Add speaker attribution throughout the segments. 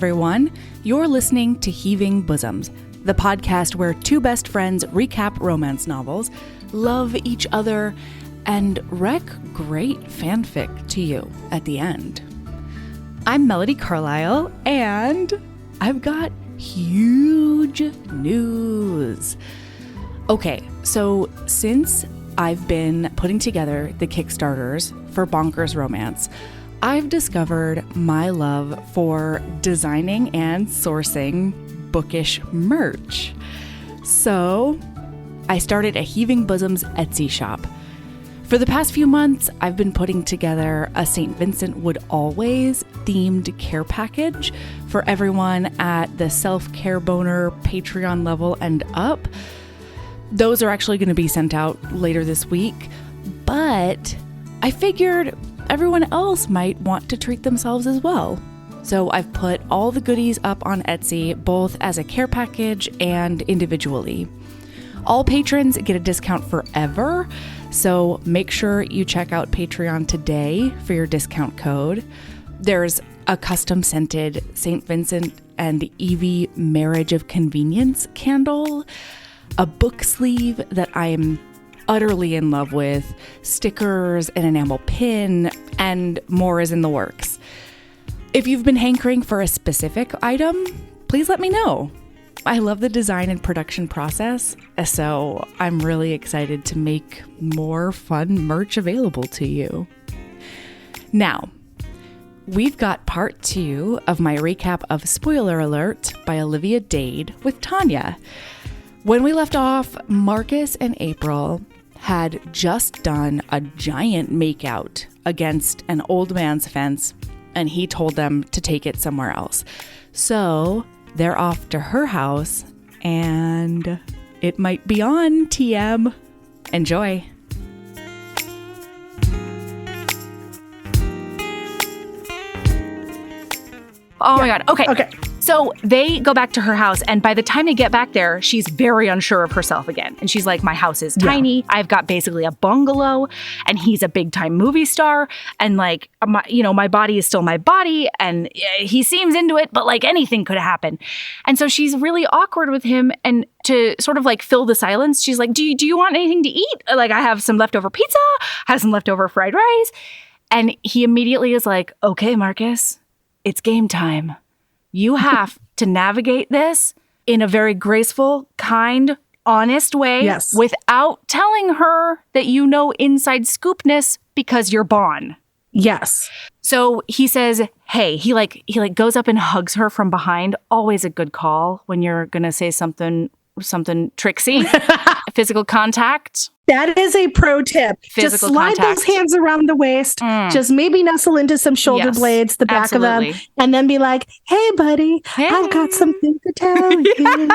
Speaker 1: everyone. You're listening to Heaving Bosoms, the podcast where two best friends recap romance novels, love each other, and wreck great fanfic to you at the end. I'm Melody Carlisle, and I've got huge news. Okay, so since I've been putting together the Kickstarters for Bonkers Romance, I've discovered my love for designing and sourcing bookish merch. So I started a Heaving Bosoms Etsy shop. For the past few months, I've been putting together a St. Vincent Would Always themed care package for everyone at the Self-Care Boner Patreon level and up. Those are actually going to be sent out later this week, but I figured everyone else might want to treat themselves as well. So I've put all the goodies up on Etsy, both as a care package and individually. All patrons get a discount forever, so make sure you check out Patreon today for your discount code. There's a custom scented St. Vincent and Evie Marriage of Convenience candle, a book sleeve that I'm utterly in love with, stickers, an enamel pin, and more is in the works. If you've been hankering for a specific item, please let me know. I love the design and production process, so I'm really excited to make more fun merch available to you. Now, we've got part 2 of my recap of Spoiler Alert by Olivia Dade with Tanya. When we left off, Marcus and April had just done a giant makeout against an old man's fence, and he told them to take it somewhere else. So they're off to her house, and it might be on TM. Enjoy. Oh my God. Okay. So they go back to her house, and by the time they get back there, she's very unsure of herself again. And she's like, my house is tiny. I've got basically a bungalow, and he's a big time movie star. And like, my body is still my body, and he seems into it, but like anything could happen. And so she's really awkward with him. And to sort of like fill the silence, she's like, do you want anything to eat? Like, I have some leftover pizza, I have some leftover fried rice. And he immediately is like, okay, Marcus, it's game time. You have to navigate this in a very graceful, kind, honest way without telling her that you know inside scoopness because you're Bon.
Speaker 2: Yes.
Speaker 1: So he says, hey, he goes up and hugs her from behind. Always a good call when you're going to say something tricksy. Physical contact.
Speaker 2: That is a pro tip. Just slide those hands around the waist. Just maybe nestle into some shoulder blades, the back of them, and then be like, hey, buddy, I've got something to tell you.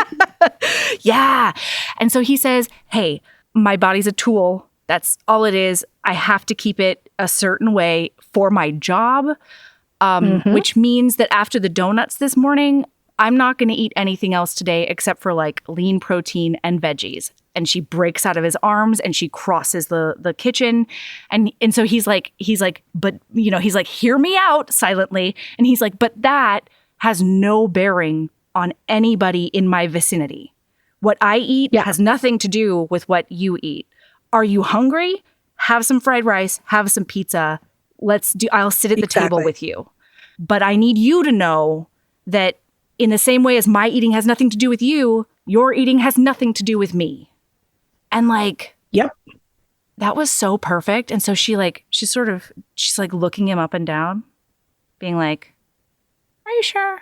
Speaker 1: Yeah. And so he says, hey, my body's a tool. That's all it is. I have to keep it a certain way for my job, which means that after the donuts this morning, I'm not going to eat anything else today except for like lean protein and veggies. And she breaks out of his arms and she crosses the kitchen. And so he's like, but he's like, hear me out silently. And he's like, but that has no bearing on anybody in my vicinity. What I eat has nothing to do with what you eat. Are you hungry? Have some fried rice, have some pizza. I'll sit at the table with you. But I need you to know that in the same way as my eating has nothing to do with you, your eating has nothing to do with me. And like, that was so perfect. And so she's looking him up and down, being like, are you sure?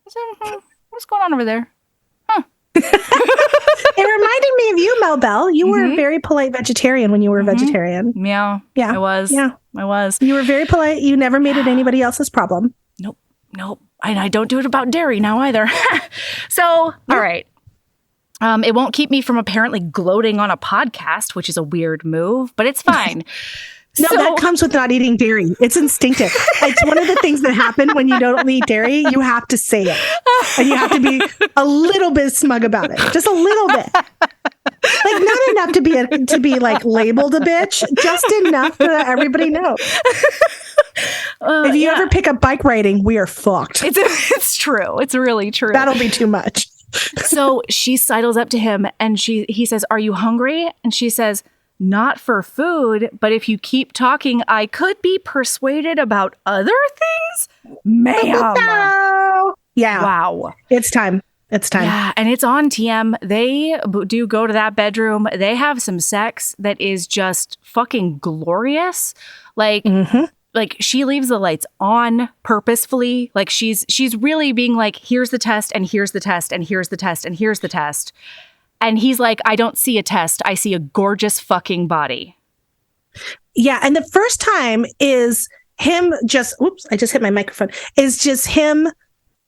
Speaker 1: What's going on over there?
Speaker 2: It reminded me of you, Mel Bell. You were a very polite vegetarian when you were a vegetarian.
Speaker 1: Yeah, I was.
Speaker 2: Yeah,
Speaker 1: I was.
Speaker 2: You were very polite. You never made it anybody else's problem.
Speaker 1: Nope. And I don't do it about dairy now either. So, all right. It won't keep me from apparently gloating on a podcast, which is a weird move, but it's fine.
Speaker 2: No, that comes with not eating dairy. It's instinctive. It's one of the things that happen when you don't eat dairy. You have to say it. And you have to be a little bit smug about it. Just a little bit. Like not enough to be like labeled a bitch, just enough that everybody knows. If you ever pick up bike riding, we are fucked.
Speaker 1: It's true. It's really true.
Speaker 2: That'll be too much.
Speaker 1: So she sidles up to him and he says, "Are you hungry?" And she says, "Not for food, but if you keep talking, I could be persuaded about other things." Ma'am.
Speaker 2: No. Yeah.
Speaker 1: Wow.
Speaker 2: It's time. It's time.
Speaker 1: Yeah, and it's on TM. They do go to that bedroom. They have some sex that is just fucking glorious. Like, like she leaves the lights on purposefully. Like she's really being like, here's the test, and here's the test, and here's the test, and here's the test. And he's like, I don't see a test. I see a gorgeous fucking body.
Speaker 2: Yeah, and the first time is him just, oops, I just hit my microphone, is just him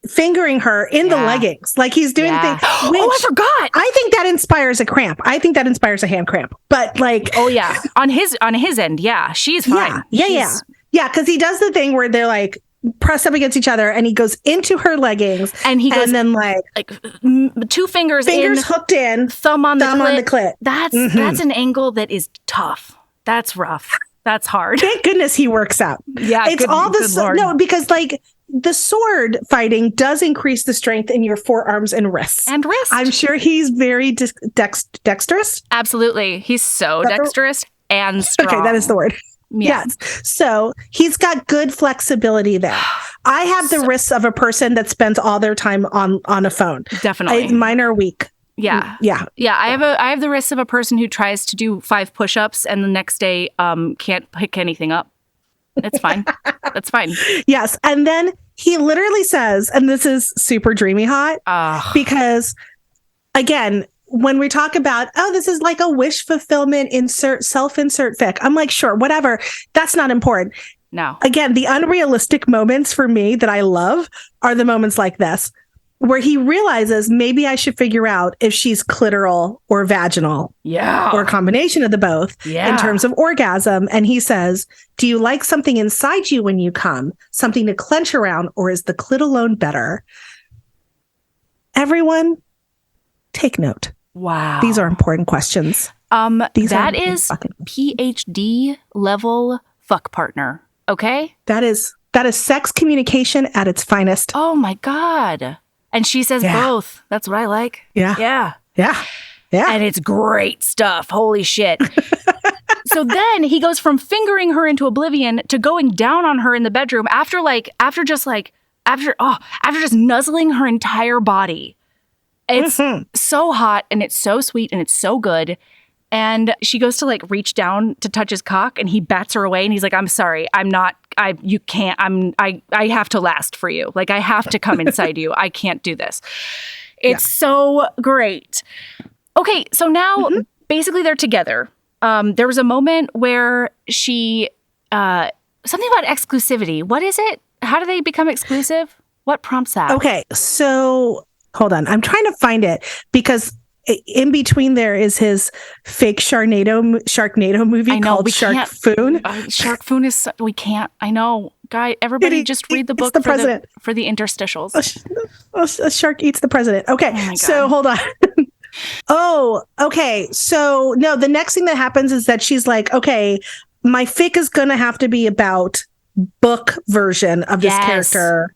Speaker 2: fingering her in the leggings. Like he's doing the thing.
Speaker 1: I forgot.
Speaker 2: I think that inspires a cramp. I think that inspires a hand cramp. But like,
Speaker 1: oh yeah, on his end, yeah, she's fine.
Speaker 2: Yeah, because he does the thing where they're like pressed up against each other, and he goes into her leggings,
Speaker 1: and he goes, and
Speaker 2: then like
Speaker 1: two fingers
Speaker 2: hooked in,
Speaker 1: thumb on the clit.
Speaker 2: That's
Speaker 1: that's an angle that is tough. That's rough. That's hard.
Speaker 2: Thank goodness he works out.
Speaker 1: Yeah,
Speaker 2: it's all this. No, because like the sword fighting does increase the strength in your forearms and wrists. I'm sure he's very dexterous.
Speaker 1: Absolutely, he's so dexterous and strong.
Speaker 2: Okay, that is the word. Yes. So he's got good flexibility there. I have the wrists of a person that spends all their time on a phone.
Speaker 1: Definitely.
Speaker 2: Mine are weak.
Speaker 1: Yeah. I have the wrists of a person who tries to do 5 push-ups and the next day can't pick anything up. It's fine. That's fine.
Speaker 2: Yes. And then he literally says, and this is super dreamy hot, because again, when we talk about, oh, this is like a wish fulfillment self-insert fic, I'm like, sure, whatever. That's not important.
Speaker 1: No.
Speaker 2: Again, the unrealistic moments for me that I love are the moments like this, where he realizes maybe I should figure out if she's clitoral or vaginal.
Speaker 1: Yeah.
Speaker 2: Or a combination of the both in terms of orgasm. And he says, do you like something inside you when you come? Something to clench around, or is the clit alone better? Everyone, take note.
Speaker 1: Wow.
Speaker 2: These are important questions.
Speaker 1: That is PhD level fuck partner. Okay.
Speaker 2: That is sex communication at its finest.
Speaker 1: Oh my God. And she says both. That's what I like.
Speaker 2: Yeah.
Speaker 1: And it's great stuff. Holy shit. So then he goes from fingering her into oblivion to going down on her in the bedroom after just nuzzling her entire body. It's so hot and it's so sweet and it's so good. And she goes to like reach down to touch his cock and he bats her away and he's like, I'm sorry, you can't, I have to last for you. Like I have to come inside you. I can't do this. It's so great. Okay. So now basically they're together. There was a moment where she, something about exclusivity. What is it? How do they become exclusive? What prompts that?
Speaker 2: Okay. So hold on. I'm trying to find it because in between there is his fake Sharknado movie called Shark Foon.
Speaker 1: Shark Foon is, we can't, I know. Guy, everybody just read the book for the interstitials.
Speaker 2: A shark eats the president. Okay, so hold on. Oh, okay. So no, the next thing that happens is that she's like, okay, my fic is going to have to be about book version of this character,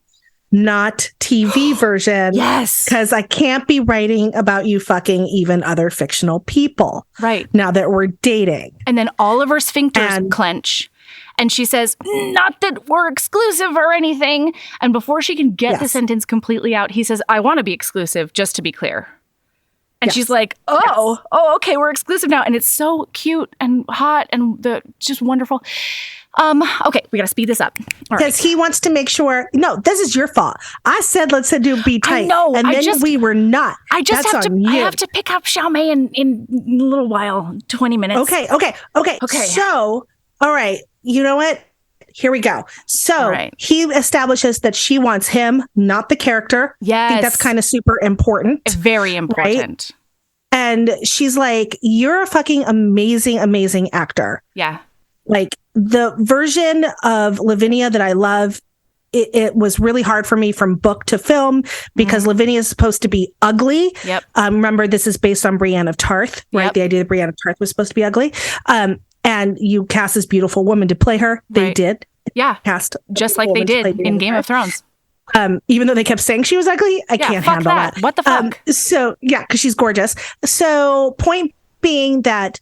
Speaker 2: not TV version.
Speaker 1: Yes.
Speaker 2: Because I can't be writing about you fucking even other fictional people.
Speaker 1: Right.
Speaker 2: Now that we're dating.
Speaker 1: And then all of her sphincters clench. And she says, not that we're exclusive or anything. And before she can get the sentence completely out, he says, I want to be exclusive, just to be clear. And she's like, okay, we're exclusive now. And it's so cute and hot and just wonderful. Okay, we got to speed this up.
Speaker 2: Because he wants to make sure, no, this is your fault. I said, let's do be tight.
Speaker 1: I know.
Speaker 2: And then we were not.
Speaker 1: I have to pick up Xiaomei in a little while, 20 minutes.
Speaker 2: Okay. So, all right. You know what? Here we go. So he establishes that she wants him, not the character.
Speaker 1: Yes.
Speaker 2: I think that's kind of super important.
Speaker 1: Very important.
Speaker 2: Right? And she's like, you're a fucking amazing, amazing actor.
Speaker 1: Yeah.
Speaker 2: Like the version of Lavinia that I love it was really hard for me from book to film because Lavinia is supposed to be ugly.
Speaker 1: Yep.
Speaker 2: Remember, this is based on Brienne of Tarth, right?
Speaker 1: Yep.
Speaker 2: The idea that Brienne of Tarth was supposed to be ugly. And you cast this beautiful woman to play her. They did.
Speaker 1: Yeah.
Speaker 2: Cast
Speaker 1: just like they did in Game of Thrones.
Speaker 2: Even though they kept saying she was ugly, I can't handle that.
Speaker 1: What the fuck?
Speaker 2: So, yeah, because she's gorgeous. So, point being that,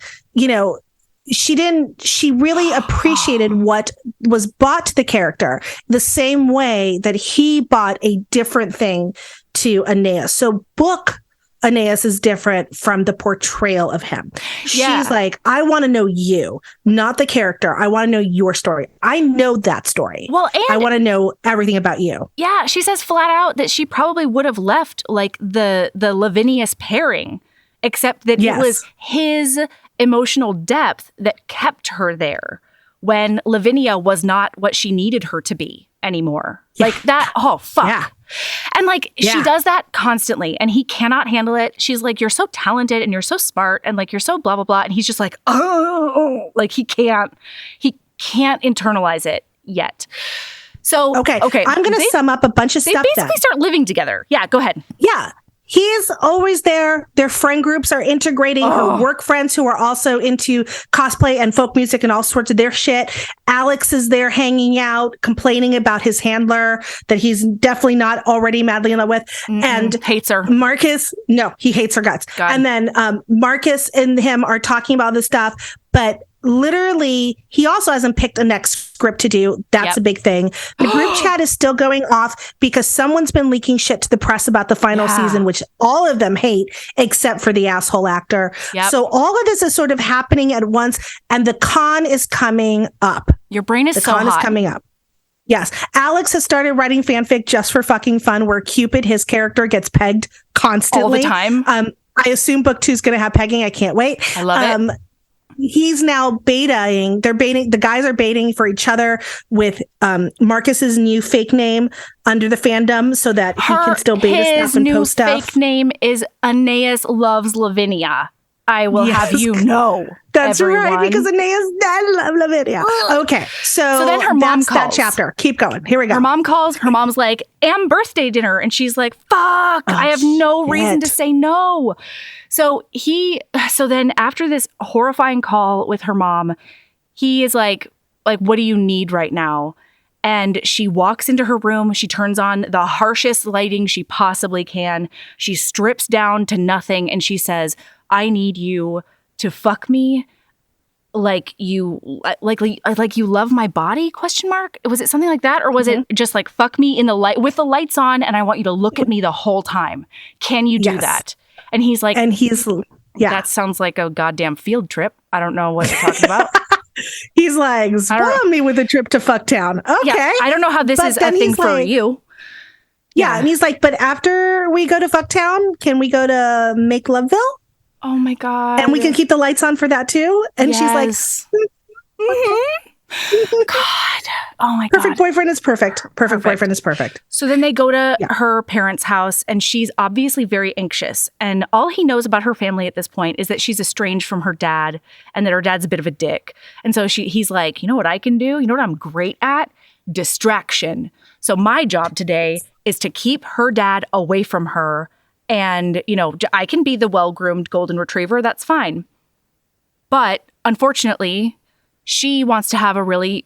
Speaker 2: she really appreciated what was bought to the character the same way that he bought a different thing to Aeneas. So, book Aeneas is different from the portrayal of him.
Speaker 1: Yeah.
Speaker 2: She's like, I want to know you, not the character. I want to know your story. I know that story.
Speaker 1: Well, and
Speaker 2: I want to know everything about you.
Speaker 1: Yeah, she says flat out that she probably would have left like the Lavinius pairing, except that it was his emotional depth that kept her there when Lavinia was not what she needed her to be anymore. Yeah. Like that. Oh, fuck. Yeah. And like, she does that constantly and he cannot handle it. She's like, you're so talented and you're so smart and like, you're so blah, blah, blah. And he's just like, oh, like he can't internalize it yet. So, okay.
Speaker 2: I'm going to sum up a bunch of stuff.
Speaker 1: They basically start living together. Yeah, go ahead.
Speaker 2: Yeah. He's always there. Their friend groups are integrating her work friends who are also into cosplay and folk music and all sorts of their shit. Alex is there hanging out, complaining about his handler that he's definitely not already madly in love with. And
Speaker 1: hates her.
Speaker 2: Marcus, no, he hates her guts. God. And then Marcus and him are talking about this stuff, but literally, he also hasn't picked a next script to do. That's a big thing. The group chat is still going off because someone's been leaking shit to the press about the final season, which all of them hate, except for the asshole actor. Yep. So all of this is sort of happening at once, and the con is coming up.
Speaker 1: Your brain is so hot.
Speaker 2: The con is coming up. Yes. Alex has started writing fanfic just for fucking fun, where Cupid, his character, gets pegged constantly.
Speaker 1: All the time.
Speaker 2: I assume book 2 is going to have pegging. I can't wait.
Speaker 1: I love it.
Speaker 2: He's now betaing. They're baiting. The guys are baiting for each other with Marcus's new fake name under the fandom, so that he can still beta stuff and post stuff.
Speaker 1: His fake name is Aeneas Loves Lavinia. I will have you know.
Speaker 2: That's
Speaker 1: everyone.
Speaker 2: Right, because Aeneas dad love Lavinia. Okay, so
Speaker 1: then her mom calls.
Speaker 2: That chapter. Keep going. Here we go.
Speaker 1: Her mom calls. Her mom's like, birthday dinner. And she's like, fuck, I have no reason to say no. So then after this horrifying call with her mom, he is like, what do you need right now? And she walks into her room. She turns on the harshest lighting she possibly can. She strips down to nothing. And she says, I need you to fuck me like you love my body ? Was it something like that? Or was it just like fuck me in the light with the lights on and I want you to look at me the whole time? Can you do that? And he's like, that sounds like a goddamn field trip. I don't know what you're talking about.
Speaker 2: He's like, spoil me with a trip to Fucktown. Okay.
Speaker 1: Yeah, I don't know how this is a thing for you.
Speaker 2: Yeah. And he's like, but after we go to Fucktown, can we go to Make Loveville?
Speaker 1: Oh my God.
Speaker 2: And we can keep the lights on for that too. And she's like,
Speaker 1: God. Oh my God.
Speaker 2: Perfect boyfriend is perfect. Perfect boyfriend is perfect.
Speaker 1: So then they go to her parents' house and she's obviously very anxious. And all he knows about her family at this point is that she's estranged from her dad and that her dad's a bit of a dick. And so he's like, you know what I can do? You know what I'm great at? Distraction. So my job today is to keep her dad away from her. And, I can be the well-groomed golden retriever. That's fine. But unfortunately, she wants to have a really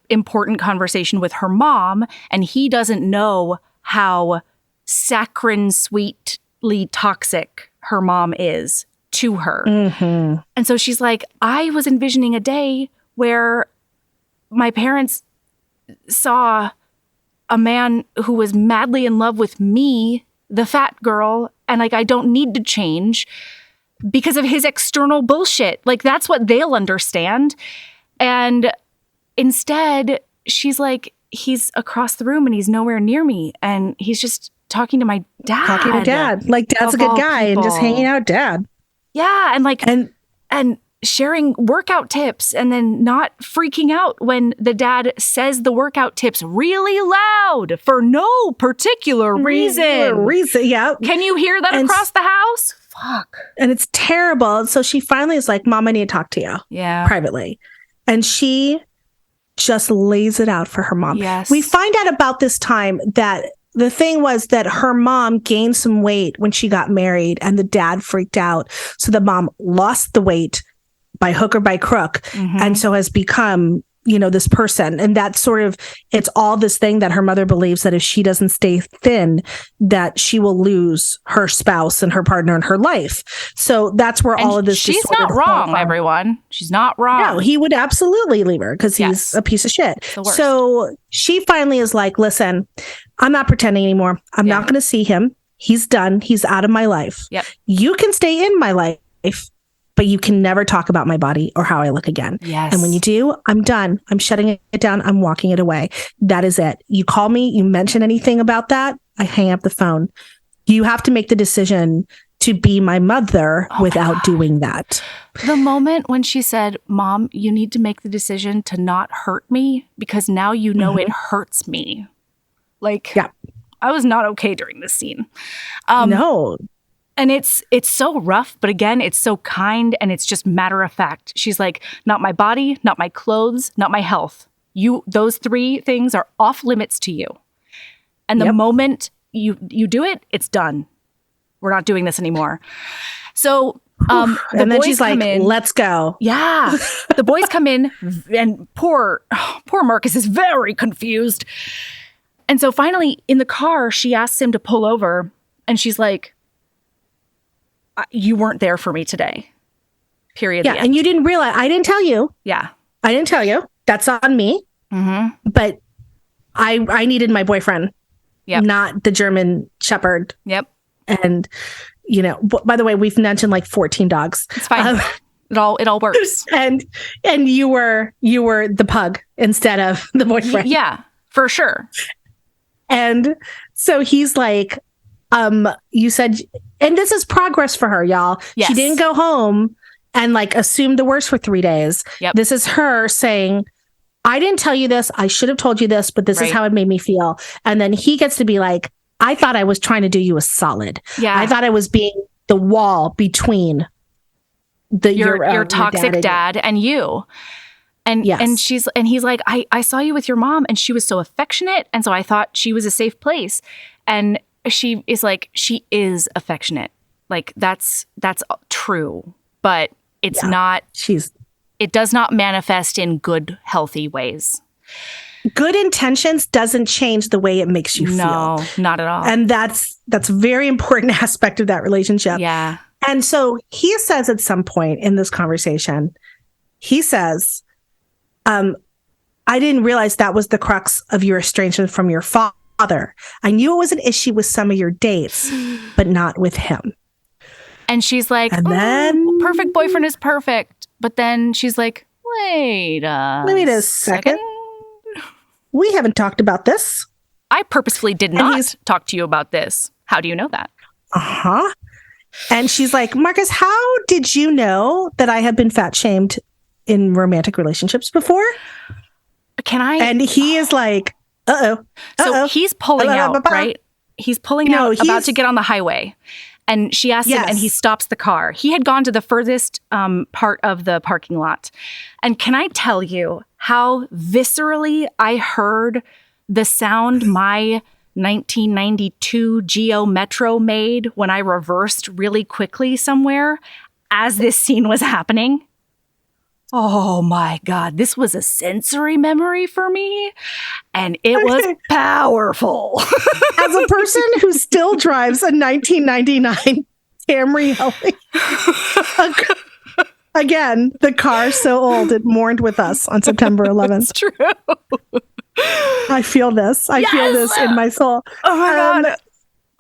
Speaker 1: important conversation with her mom. And he doesn't know how saccharine sweetly toxic her mom is to her. Mm-hmm. And so she's like, I was envisioning a day where my parents saw a man who was madly in love with me, the fat girl, and I don't need to change because of his external bullshit. That's what they'll understand. And instead, she's like, he's across the room and he's nowhere near me. And he's just talking to my dad.
Speaker 2: Talking to dad. Dad's a good guy and just hanging out with dad.
Speaker 1: Yeah. And sharing workout tips and then not freaking out when the dad says the workout tips really loud for no particular reason.
Speaker 2: Yeah.
Speaker 1: Can you hear that across the house? Fuck.
Speaker 2: And it's terrible. So she finally is like, Mom, I need to talk to you.
Speaker 1: Yeah.
Speaker 2: Privately. And she just lays it out for her mom.
Speaker 1: Yes.
Speaker 2: We find out about this time that the thing was that her mom gained some weight when she got married and the dad freaked out. So the mom lost the weight by hook or by crook, and so has become, this person. And that's sort of, it's all this thing that her mother believes that if she doesn't stay thin, that she will lose her spouse and her partner in her life. So that's where all of this.
Speaker 1: She's not wrong, everyone. She's not wrong.
Speaker 2: No, he would absolutely leave her because he's a piece of shit. So she finally is like, listen, I'm not pretending anymore. I'm not going to see him. He's done. He's out of my life.
Speaker 1: Yep.
Speaker 2: You can stay in my life, but you can never talk about my body or how I look again.
Speaker 1: Yes.
Speaker 2: And when you do, I'm done. I'm shutting it down. I'm walking it away. That is it. You call me, you mention anything about that, I hang up the phone. You have to make the decision to be my mother without doing that.
Speaker 1: The moment when she said, Mom, you need to make the decision to not hurt me because now you know it hurts me. I was not okay during this scene.
Speaker 2: No.
Speaker 1: And it's so rough, but again, it's so kind and it's just matter of fact. She's like, not my body, not my clothes, not my health. Those three things are off limits to you. And the moment you do it, it's done. We're not doing this anymore. So
Speaker 2: and then she's like, let's go.
Speaker 1: Yeah. The boys come in and poor Marcus is very confused. And so finally in the car, she asks him to pull over and she's like, you weren't there for me today. Period.
Speaker 2: Yeah. And you didn't realize, I didn't tell you.
Speaker 1: Yeah.
Speaker 2: I didn't tell you. That's on me. But I needed my boyfriend, not the German Shepherd.
Speaker 1: Yep.
Speaker 2: And, by the way, we've mentioned like 14 dogs.
Speaker 1: It's fine. It all works.
Speaker 2: And you were the pug instead of the boyfriend.
Speaker 1: Yeah, for sure.
Speaker 2: And so he's like, you said, and this is progress for her, y'all.
Speaker 1: Yes.
Speaker 2: She didn't go home and like assume the worst for 3 days.
Speaker 1: Yep.
Speaker 2: This is her saying, I didn't tell you this. I should have told you this, but this is how it made me feel. And then he gets to be like, I thought I was trying to do you a solid.
Speaker 1: Yeah.
Speaker 2: I thought I was being the wall between
Speaker 1: your toxic dad and you. And and he's like, I saw you with your mom and she was so affectionate. And so I thought she was a safe place. And she is like, she is affectionate. Like that's true, but it's not, it does not manifest in good, healthy ways.
Speaker 2: Good intentions doesn't change the way it makes you feel.
Speaker 1: No, not at all.
Speaker 2: And that's a very important aspect of that relationship.
Speaker 1: Yeah.
Speaker 2: And so he says at some point in this conversation, he says, I didn't realize that was the crux of your estrangement from your father. I knew it was an issue with some of your dates, but not with him.
Speaker 1: And she's like,
Speaker 2: and then
Speaker 1: perfect boyfriend is perfect. But then she's like, wait a second.
Speaker 2: We haven't talked about this.
Speaker 1: I purposefully did not talk to you about this. How do you know that?
Speaker 2: And she's like, Marcus, how did you know that I have been fat shamed in romantic relationships before?
Speaker 1: Can I?
Speaker 2: And he is like,
Speaker 1: So he's pulling out, right? He's pulling out, about to get on the highway. And she asks him, and he stops the car. He had gone to the furthest part of the parking lot. And can I tell you how viscerally I heard the sound my 1992 Geo Metro made when I reversed really quickly somewhere as this scene was happening? Oh my God, this was a sensory memory for me, and it was powerful.
Speaker 2: As a person who still drives a 1999 Camry Helly, again, the car so old it mourned with us on September 11th.
Speaker 1: It's true.
Speaker 2: I feel this. I feel this in my soul.
Speaker 1: Oh my God.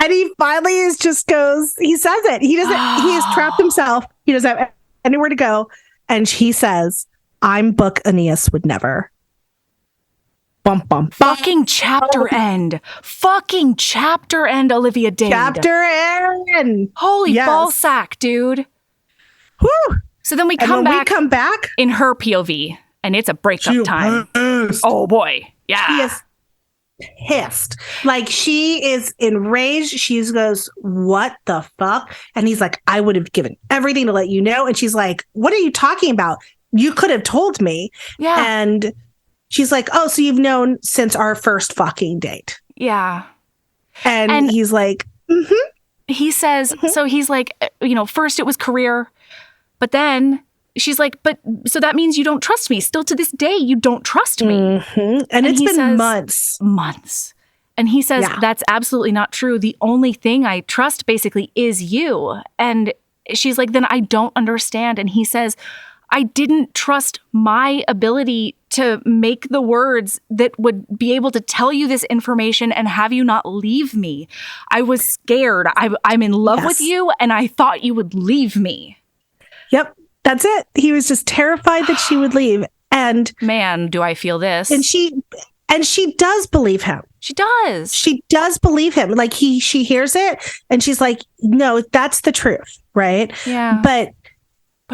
Speaker 2: And he finally he says it. He has trapped himself. He doesn't have anywhere to go. And he says, I'm book Aeneas would never. Bum, bum, bum.
Speaker 1: Fucking chapter end. Fucking chapter end, Olivia Dade.
Speaker 2: Chapter end.
Speaker 1: Holy ballsack, dude.
Speaker 2: Whew.
Speaker 1: So then we come back in her POV, and it's a breakup time. Oh boy. Yeah.
Speaker 2: She is pissed. Like, she is enraged. She goes, what the fuck? And he's like, I would have given everything to let you know. And she's like, what are you talking about? You could have told me.
Speaker 1: Yeah.
Speaker 2: And she's like, oh, so you've known since our first fucking date.
Speaker 1: Yeah.
Speaker 2: And he's like,
Speaker 1: he says, so he's like, first it was career, but then she's like, but so that means you don't trust me. Still to this day, you don't trust me.
Speaker 2: And it's been months.
Speaker 1: And he says, that's absolutely not true. The only thing I trust basically is you. And she's like, then I don't understand. And he says, I didn't trust my ability to make the words that would be able to tell you this information and have you not leave me. I was scared. I'm in love with you, and I thought you would leave me.
Speaker 2: Yep, that's it. He was just terrified that she would leave. And
Speaker 1: man, do I feel this.
Speaker 2: And she does believe him.
Speaker 1: She does.
Speaker 2: She does believe him. Like she hears it and she's like, no, that's the truth. Right.
Speaker 1: Yeah.
Speaker 2: But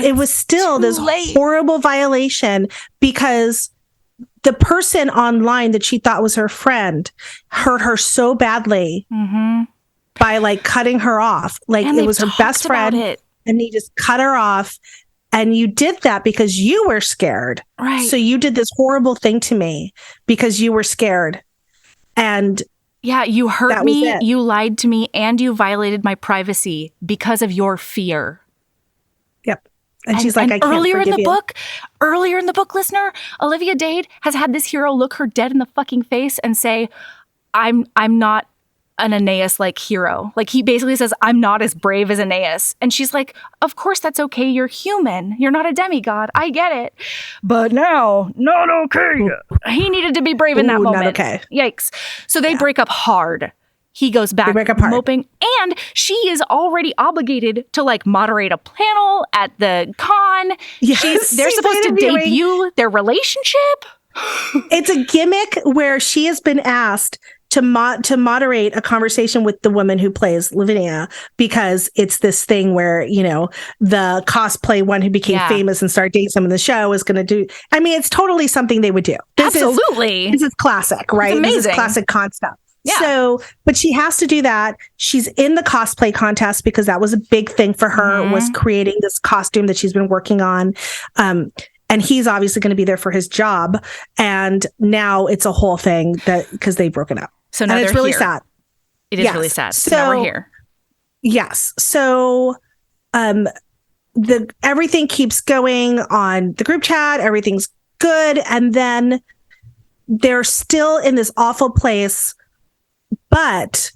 Speaker 2: it was still this horrible violation because the person online that she thought was her friend hurt her so badly by like cutting her off. Like it was her best friend and he just cut her off. And you did that because you were scared.
Speaker 1: Right.
Speaker 2: So you did this horrible thing to me because you were scared. And
Speaker 1: yeah, you hurt me, you lied to me, and you violated my privacy because of your fear.
Speaker 2: Yep. And she's like, I can't
Speaker 1: earlier
Speaker 2: forgive
Speaker 1: in the
Speaker 2: you.
Speaker 1: Earlier in the book, listener, Olivia Dade has had this hero look her dead in the fucking face and say, I'm not an Aeneas-like hero. Like he basically says, I'm not as brave as Aeneas. And she's like, of course that's okay. You're human. You're not a demigod. I get it. But now, not okay. He needed to be brave in that moment.
Speaker 2: Not okay.
Speaker 1: Yikes. So they break up hard. He goes back moping. And she is already obligated to like moderate a panel at the con.
Speaker 2: Yes,
Speaker 1: they're supposed to debut their relationship.
Speaker 2: It's a gimmick where she has been asked to moderate a conversation with the woman who plays Lavinia, because it's this thing where, the cosplay one who became famous and started dating someone in the show is going to do. I mean, it's totally something they would do. This is classic, right?
Speaker 1: It's amazing.
Speaker 2: This is classic con stuff.
Speaker 1: Yeah.
Speaker 2: So, but she has to do that. She's in the cosplay contest because that was a big thing for her, was creating this costume that she's been working on. And he's obviously going to be there for his job. And now it's a whole thing because they've broken up.
Speaker 1: So now
Speaker 2: it's really sad.
Speaker 1: It is really sad. So now we're here.
Speaker 2: Yes. So everything keeps going on the group chat. Everything's good. And then they're still in this awful place. But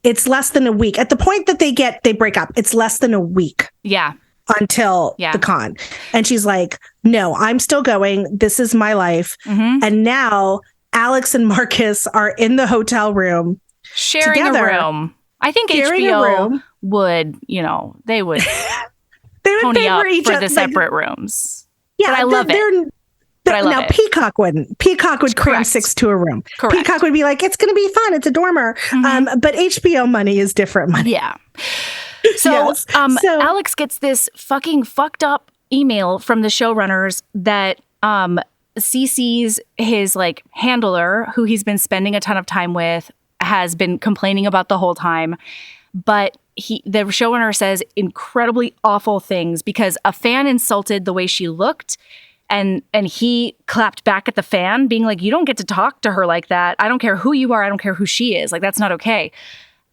Speaker 2: it's less than a week. At the point that they break up, it's less than a week.
Speaker 1: Yeah.
Speaker 2: Until the con. And she's like, no, I'm still going. This is my life. And now Alex and Marcus are in the hotel room.
Speaker 1: Sharing
Speaker 2: together,
Speaker 1: a room. I think HBO would, they would pony up for the separate rooms.
Speaker 2: Yeah,
Speaker 1: but I love it.
Speaker 2: Now, Peacock wouldn't. Peacock would cram 6 to a room.
Speaker 1: Correct.
Speaker 2: Peacock would be like, it's going to be fun. It's a dormer. But HBO money is different money.
Speaker 1: Yeah. So, so Alex gets this fucking fucked up email from the showrunners that CC's his like handler, who he's been spending a ton of time with, has been complaining about the whole time. But the showrunner says incredibly awful things because a fan insulted the way she looked. And he clapped back at the fan, being like, you don't get to talk to her like that. I don't care who you are. I don't care who she is. Like, that's not okay.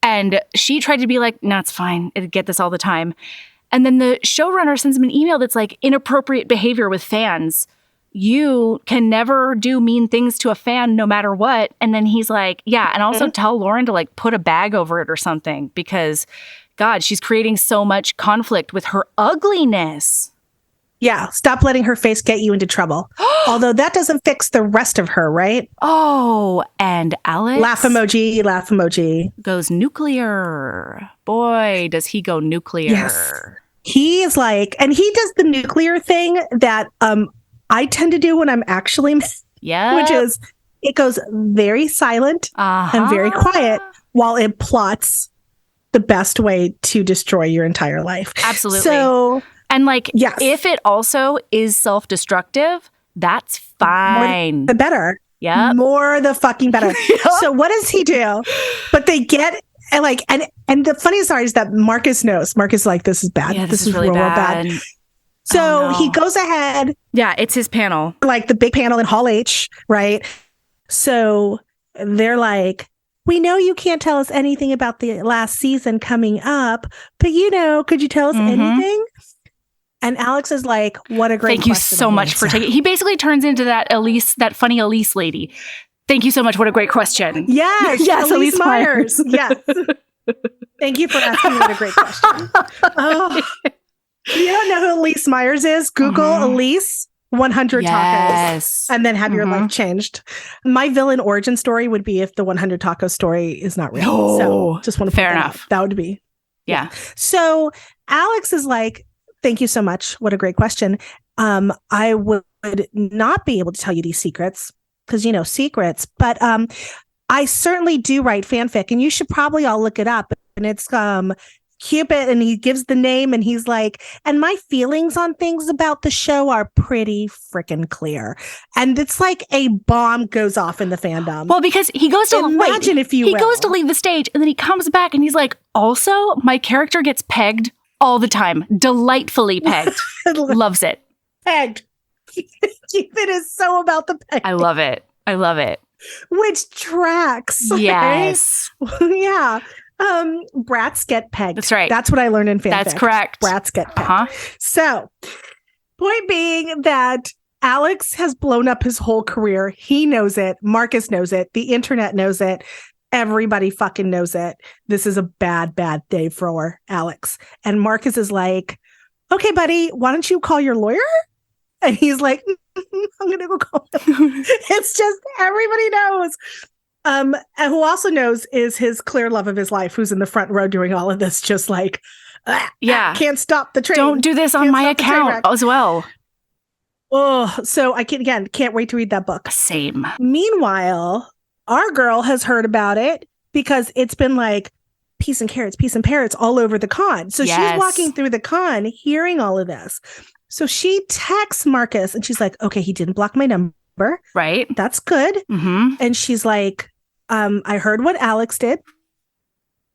Speaker 1: And she tried to be like, no, it's fine. I get this all the time. And then the showrunner sends him an email that's like, inappropriate behavior with fans. You can never do mean things to a fan no matter what. And then he's like, yeah, and also tell Lauren to like put a bag over it or something because, God, she's creating so much conflict with her ugliness.
Speaker 2: Yeah, stop letting her face get you into trouble. Although that doesn't fix the rest of her, right?
Speaker 1: Oh, and Alex...
Speaker 2: Laugh emoji.
Speaker 1: Goes nuclear. Boy, does he go nuclear.
Speaker 2: Yes. He is like... And he does the nuclear thing that I tend to do when I'm actually...
Speaker 1: Yeah.
Speaker 2: Which is, it goes very silent and very quiet while it plots the best way to destroy your entire life.
Speaker 1: Absolutely.
Speaker 2: So...
Speaker 1: And like, if it also is self-destructive, that's fine.
Speaker 2: More the better.
Speaker 1: Yeah.
Speaker 2: More the fucking better. Yep. So what does he do? But they get and the funniest part is that Marcus knows. Marcus is like, this is bad.
Speaker 1: Yeah,
Speaker 2: this
Speaker 1: is really
Speaker 2: real bad. So he goes ahead.
Speaker 1: Yeah, it's his panel.
Speaker 2: Like the big panel in Hall H, right? So they're like, we know you can't tell us anything about the last season coming up, but could you tell us anything? And Alex is like, what a great question.
Speaker 1: Thank you so much for taking. He basically turns into that funny Elise lady. Thank you so much. What a great question.
Speaker 2: Yes.
Speaker 1: Yes, Elise Myers.
Speaker 2: Yes. Thank you for asking what a great question. Oh, you don't know who Elise Myers is? Google Elise 100 tacos and then have your life changed. My villain origin story would be if the 100 taco story is not real.
Speaker 1: Oh,
Speaker 2: so just want to
Speaker 1: fair enough.
Speaker 2: That would be.
Speaker 1: Yeah.
Speaker 2: So Alex is like, thank you so much. What a great question. I would not be able to tell you these secrets because, secrets, but I certainly do write fanfic and you should probably all look it up. And it's Cupid, and he gives the name and he's like, and my feelings on things about the show are pretty freaking clear. And it's like a bomb goes off in the fandom.
Speaker 1: Well, because he goes to goes to leave the stage and then he comes back and he's like, also, my character gets pegged all the time. Delightfully pegged. Loves it.
Speaker 2: Pegged. Cupid is so about the peg.
Speaker 1: I love it.
Speaker 2: Which tracks.
Speaker 1: Yes.
Speaker 2: Right? Yeah. Brats get pegged.
Speaker 1: That's right.
Speaker 2: That's what I learned in fanfic.
Speaker 1: That's correct.
Speaker 2: Brats get pegged. So, point being that Alex has blown up his whole career. He knows it. Marcus knows it. The internet knows it. Everybody fucking knows it. This is a bad, bad day for Alex. And Marcus is like, okay, buddy, why don't you call your lawyer? And he's like, I'm going to go call him. It's just, everybody knows. And who also knows is his clear love of his life, who's in the front row doing all of this, just like, can't stop the train.
Speaker 1: Don't do this on my account as well.
Speaker 2: Oh, so I can't wait to read that book.
Speaker 1: Same.
Speaker 2: Meanwhile, our girl has heard about it because it's been like peas and carrots all over the con. So she's walking through the con, hearing all of this. So she texts Marcus and she's like, okay, he didn't block my number.
Speaker 1: Right.
Speaker 2: That's good. Mm-hmm. And she's like, I heard what Alex did.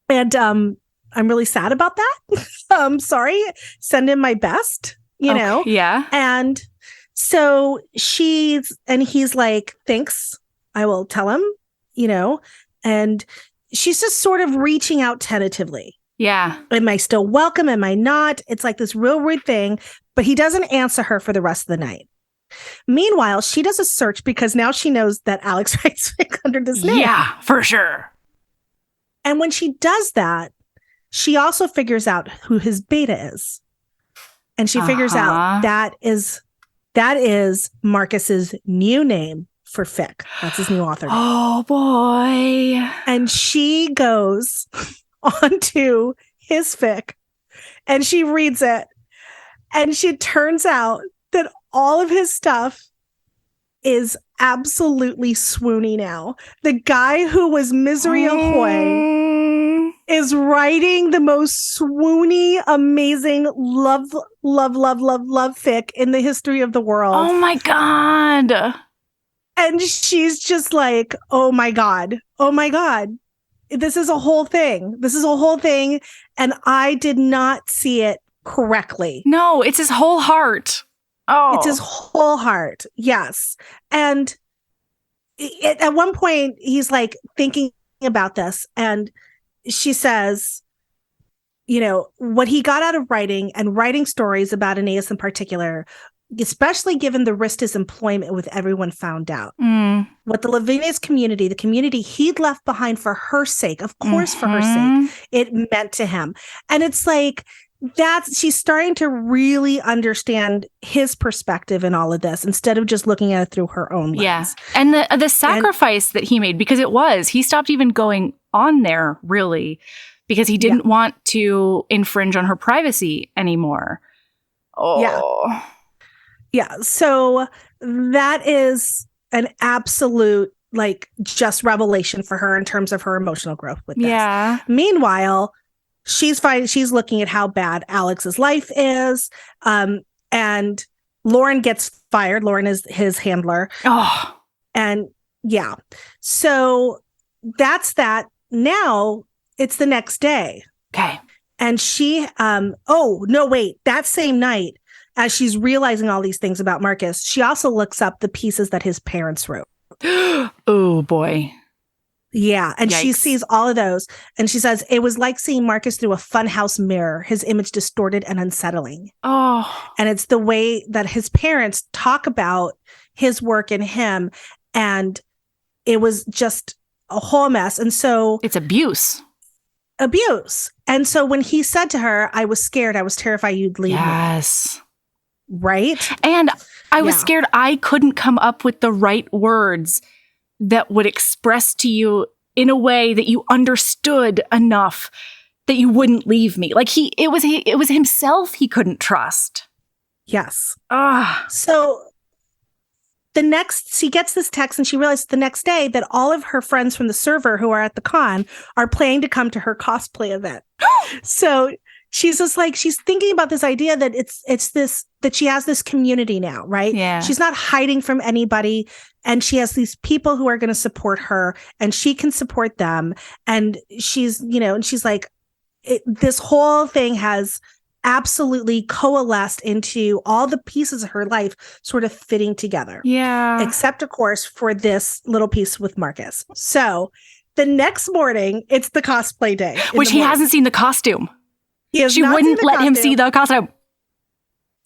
Speaker 2: And I'm really sad about that. Sorry. Send him my best, you know?
Speaker 1: Yeah.
Speaker 2: And so he's like, thanks. I will tell him, and she's just sort of reaching out tentatively.
Speaker 1: Yeah.
Speaker 2: Am I still welcome? Am I not? It's like this real weird thing, but he doesn't answer her for the rest of the night. Meanwhile, she does a search because now she knows that Alex writes fic under this name.
Speaker 1: Yeah, for sure.
Speaker 2: And when she does that, she also figures out who his beta is. And she figures out that is Marcus's new name for fic. That's his new author name.
Speaker 1: Oh, boy.
Speaker 2: And she goes onto his fic and she reads it. And she turns out that all of his stuff is absolutely swoony now. The guy who was Misery Ahoy is writing the most swoony, amazing love fic in the history of the world.
Speaker 1: Oh my God.
Speaker 2: And she's just like, oh my God. This is a whole thing. And I did not see it correctly.
Speaker 1: No, it's his whole heart. Oh,
Speaker 2: it's his whole heart. Yes. And at one point he's like thinking about this and she says, what he got out of writing and writing stories about Aeneas in particular, especially given the risk his employment with everyone found out. What the Lavinia's community, the community he'd left behind for her sake, of course, for her sake, it meant to him. And it's like, she's starting to really understand his perspective in all of this instead of just looking at it through her own lens.
Speaker 1: Yeah. And the sacrifice that he made, because he stopped even going on there really because he didn't want to infringe on her privacy anymore. Oh.
Speaker 2: Yeah. So that is an absolute just revelation for her in terms of her emotional growth with this.
Speaker 1: Yeah.
Speaker 2: Meanwhile, she's looking at how bad Alex's life is. And Lauren gets fired. Lauren is his handler.
Speaker 1: Oh.
Speaker 2: And yeah. So that's that. Now it's the next day.
Speaker 1: Okay.
Speaker 2: And she, that same night, as she's realizing all these things about Marcus, she also looks up the pieces that his parents wrote.
Speaker 1: Oh, boy.
Speaker 2: Yeah. And
Speaker 1: Yikes.
Speaker 2: she sees all of those. And she says, it was like seeing Marcus through a funhouse mirror, his image distorted and unsettling.
Speaker 1: Oh.
Speaker 2: And it's the way that his parents talk about his work and him. And it was just a whole mess. And so
Speaker 1: it's abuse.
Speaker 2: And so when he said to her, I was scared, I was terrified you'd leave me.
Speaker 1: Yes.
Speaker 2: Right?
Speaker 1: And I was scared I couldn't come up with the right words that would express to you in a way that you understood enough that you wouldn't leave me. Like it was himself he couldn't trust.
Speaker 2: Yes. So she gets this text and she realizes the next day that all of her friends from the server who are at the con are planning to come to her cosplay event. So she's just like, she's thinking about this idea that it's this, that she has this community now, right?
Speaker 1: Yeah.
Speaker 2: She's not hiding from anybody, and she has these people who are going to support her, and she can support them. And she's, and she's like, this whole thing has absolutely coalesced into all the pieces of her life sort of fitting together.
Speaker 1: Yeah.
Speaker 2: Except, of course, for this little piece with Marcus. So the next morning, it's the cosplay day.
Speaker 1: Which he hasn't seen the costume.
Speaker 2: She
Speaker 1: wouldn't let him see the costume.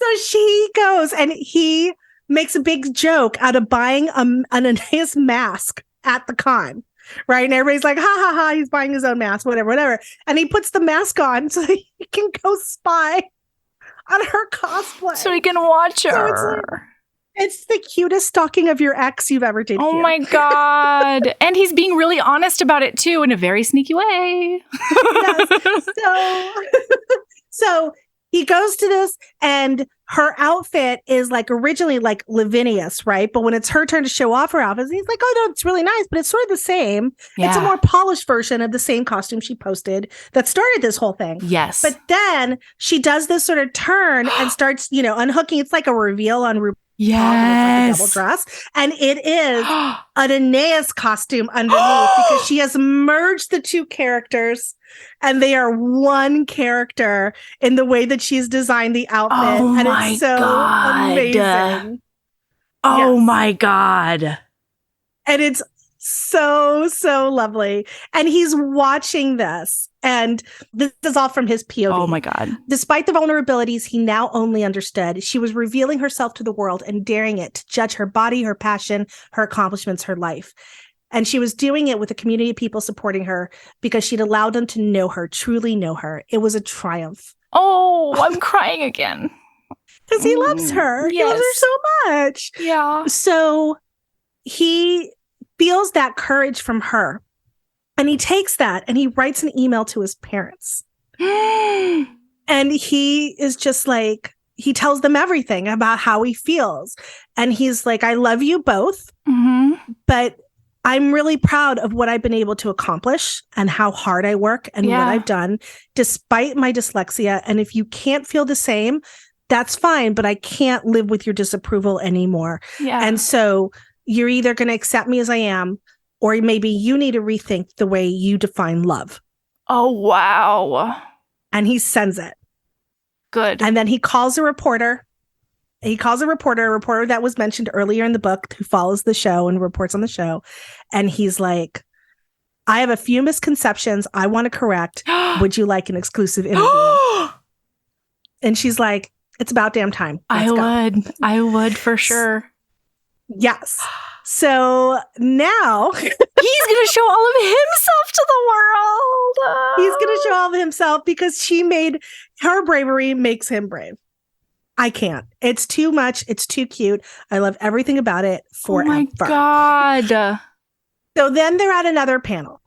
Speaker 2: So she goes and he makes a big joke out of buying an Aeneas mask at the con. Right. And everybody's like, ha ha ha, he's buying his own mask, whatever. And he puts the mask on so he can go spy on her cosplay.
Speaker 1: So he can watch her.
Speaker 2: So it's the cutest stalking of your ex you've ever did.
Speaker 1: Oh my God. And he's being really honest about it too, in a very sneaky way.
Speaker 2: Yes. So he goes to this, and her outfit is like originally like Lavinia's, right? But when it's her turn to show off her outfit, he's like, oh no, it's really nice, but it's sort of the same. Yeah. It's a more polished version of the same costume she posted that started this whole thing.
Speaker 1: Yes.
Speaker 2: But then she does this sort of turn and starts, unhooking. It's like a reveal on RuPaul.
Speaker 1: Yes.
Speaker 2: Like a double dress. And it is an Aeneas costume underneath, because she has merged the two characters and they are one character in the way that she's designed the outfit.
Speaker 1: Oh,
Speaker 2: and it's so amazing.
Speaker 1: Oh my God.
Speaker 2: And it's so lovely. And he's watching this. And this is all from his POV.
Speaker 1: Oh my God.
Speaker 2: Despite the vulnerabilities he now only understood, she was revealing herself to the world and daring it to judge her body, her passion, her accomplishments, her life. And she was doing it with a community of people supporting her because she'd allowed them to know her, truly know her. It was a triumph.
Speaker 1: Oh, I'm crying again.
Speaker 2: Because he loves her.
Speaker 1: Yes.
Speaker 2: He loves her so much.
Speaker 1: Yeah.
Speaker 2: So he feels that courage from her. And he takes that and he writes an email to his parents. And he is just like, he tells them everything about how he feels. And he's like, I love you both, but I'm really proud of what I've been able to accomplish and how hard I work and what I've done despite my dyslexia. And if you can't feel the same, that's fine, but I can't live with your disapproval anymore. Yeah. And so you're either going to accept me as I am, or maybe you need to rethink the way you define love.
Speaker 1: Oh, wow.
Speaker 2: And he sends it.
Speaker 1: Good.
Speaker 2: And then he calls a reporter. A reporter that was mentioned earlier in the book, who follows the show and reports on the show. And he's like, I have a few misconceptions I want to correct. Would you like an exclusive interview? And she's like, it's about damn time.
Speaker 1: I would for sure.
Speaker 2: Yes. So now
Speaker 1: he's going to show all of himself to the world.
Speaker 2: He's going to show all of himself because her bravery makes him brave. I can't. It's too much. It's too cute. I love everything about it forever.
Speaker 1: Oh my God.
Speaker 2: So then they're at another panel,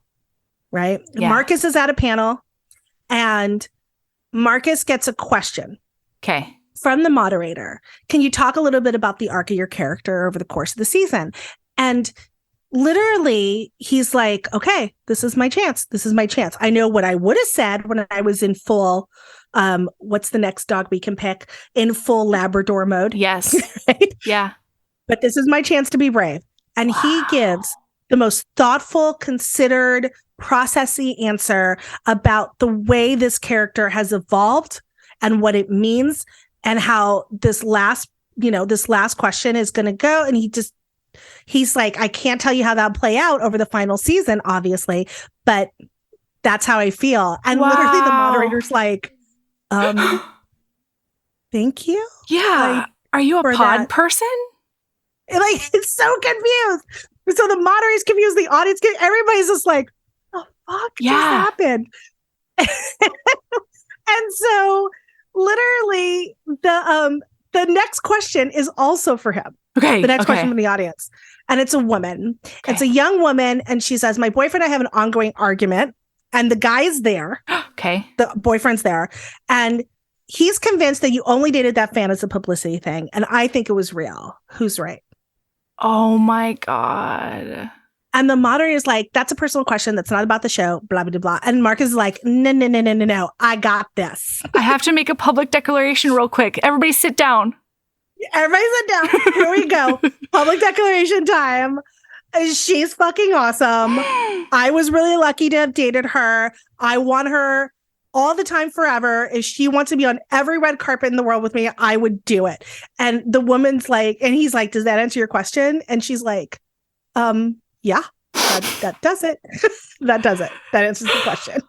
Speaker 2: right? Yeah. Marcus is at a panel and Marcus gets a question.
Speaker 1: Okay.
Speaker 2: From the moderator. Can you talk a little bit about the arc of your character over the course of the season? And literally, he's like, okay, this is my chance. This is my chance. I know what I would have said when I was in full, what's the next dog we can pick? In full Labrador mode.
Speaker 1: Yes.
Speaker 2: Right?
Speaker 1: Yeah.
Speaker 2: But this is my chance to be brave. And he gives the most thoughtful, considered, processy answer about the way this character has evolved and what it means and how this last question is going to go. And he's like, I can't tell you how that'll play out over the final season, obviously, but that's how I feel. And literally the moderator's like, thank you.
Speaker 1: Yeah.
Speaker 2: Like,
Speaker 1: are you a pod person?
Speaker 2: Like, it's so confused. So the moderator's confused, the audience, everybody's just like, oh, fuck just happened. And so literally the next question is also for him.
Speaker 1: Okay.
Speaker 2: The next question from the audience. And it's a woman. Okay. It's a young woman. And she says, my boyfriend and I have an ongoing argument. And the guy is there.
Speaker 1: Okay.
Speaker 2: The boyfriend's there. And he's convinced that you only dated that fan as a publicity thing. And I think it was real. Who's right?
Speaker 1: Oh my God.
Speaker 2: And the moderator is like, that's a personal question. That's not about the show, blah, blah, blah. And Marcus is like, no. I got this.
Speaker 1: I have to make a public declaration real quick. Everybody sit down.
Speaker 2: Everybody sit down. Here we go. Public declaration time. She's fucking awesome. I was really lucky to have dated her. I want her all the time forever. If she wants to be on every red carpet in the world with me, I would do it. And the woman's like, and he's like, does that answer your question? And she's like, yeah, that does it. That does it. That answers the question.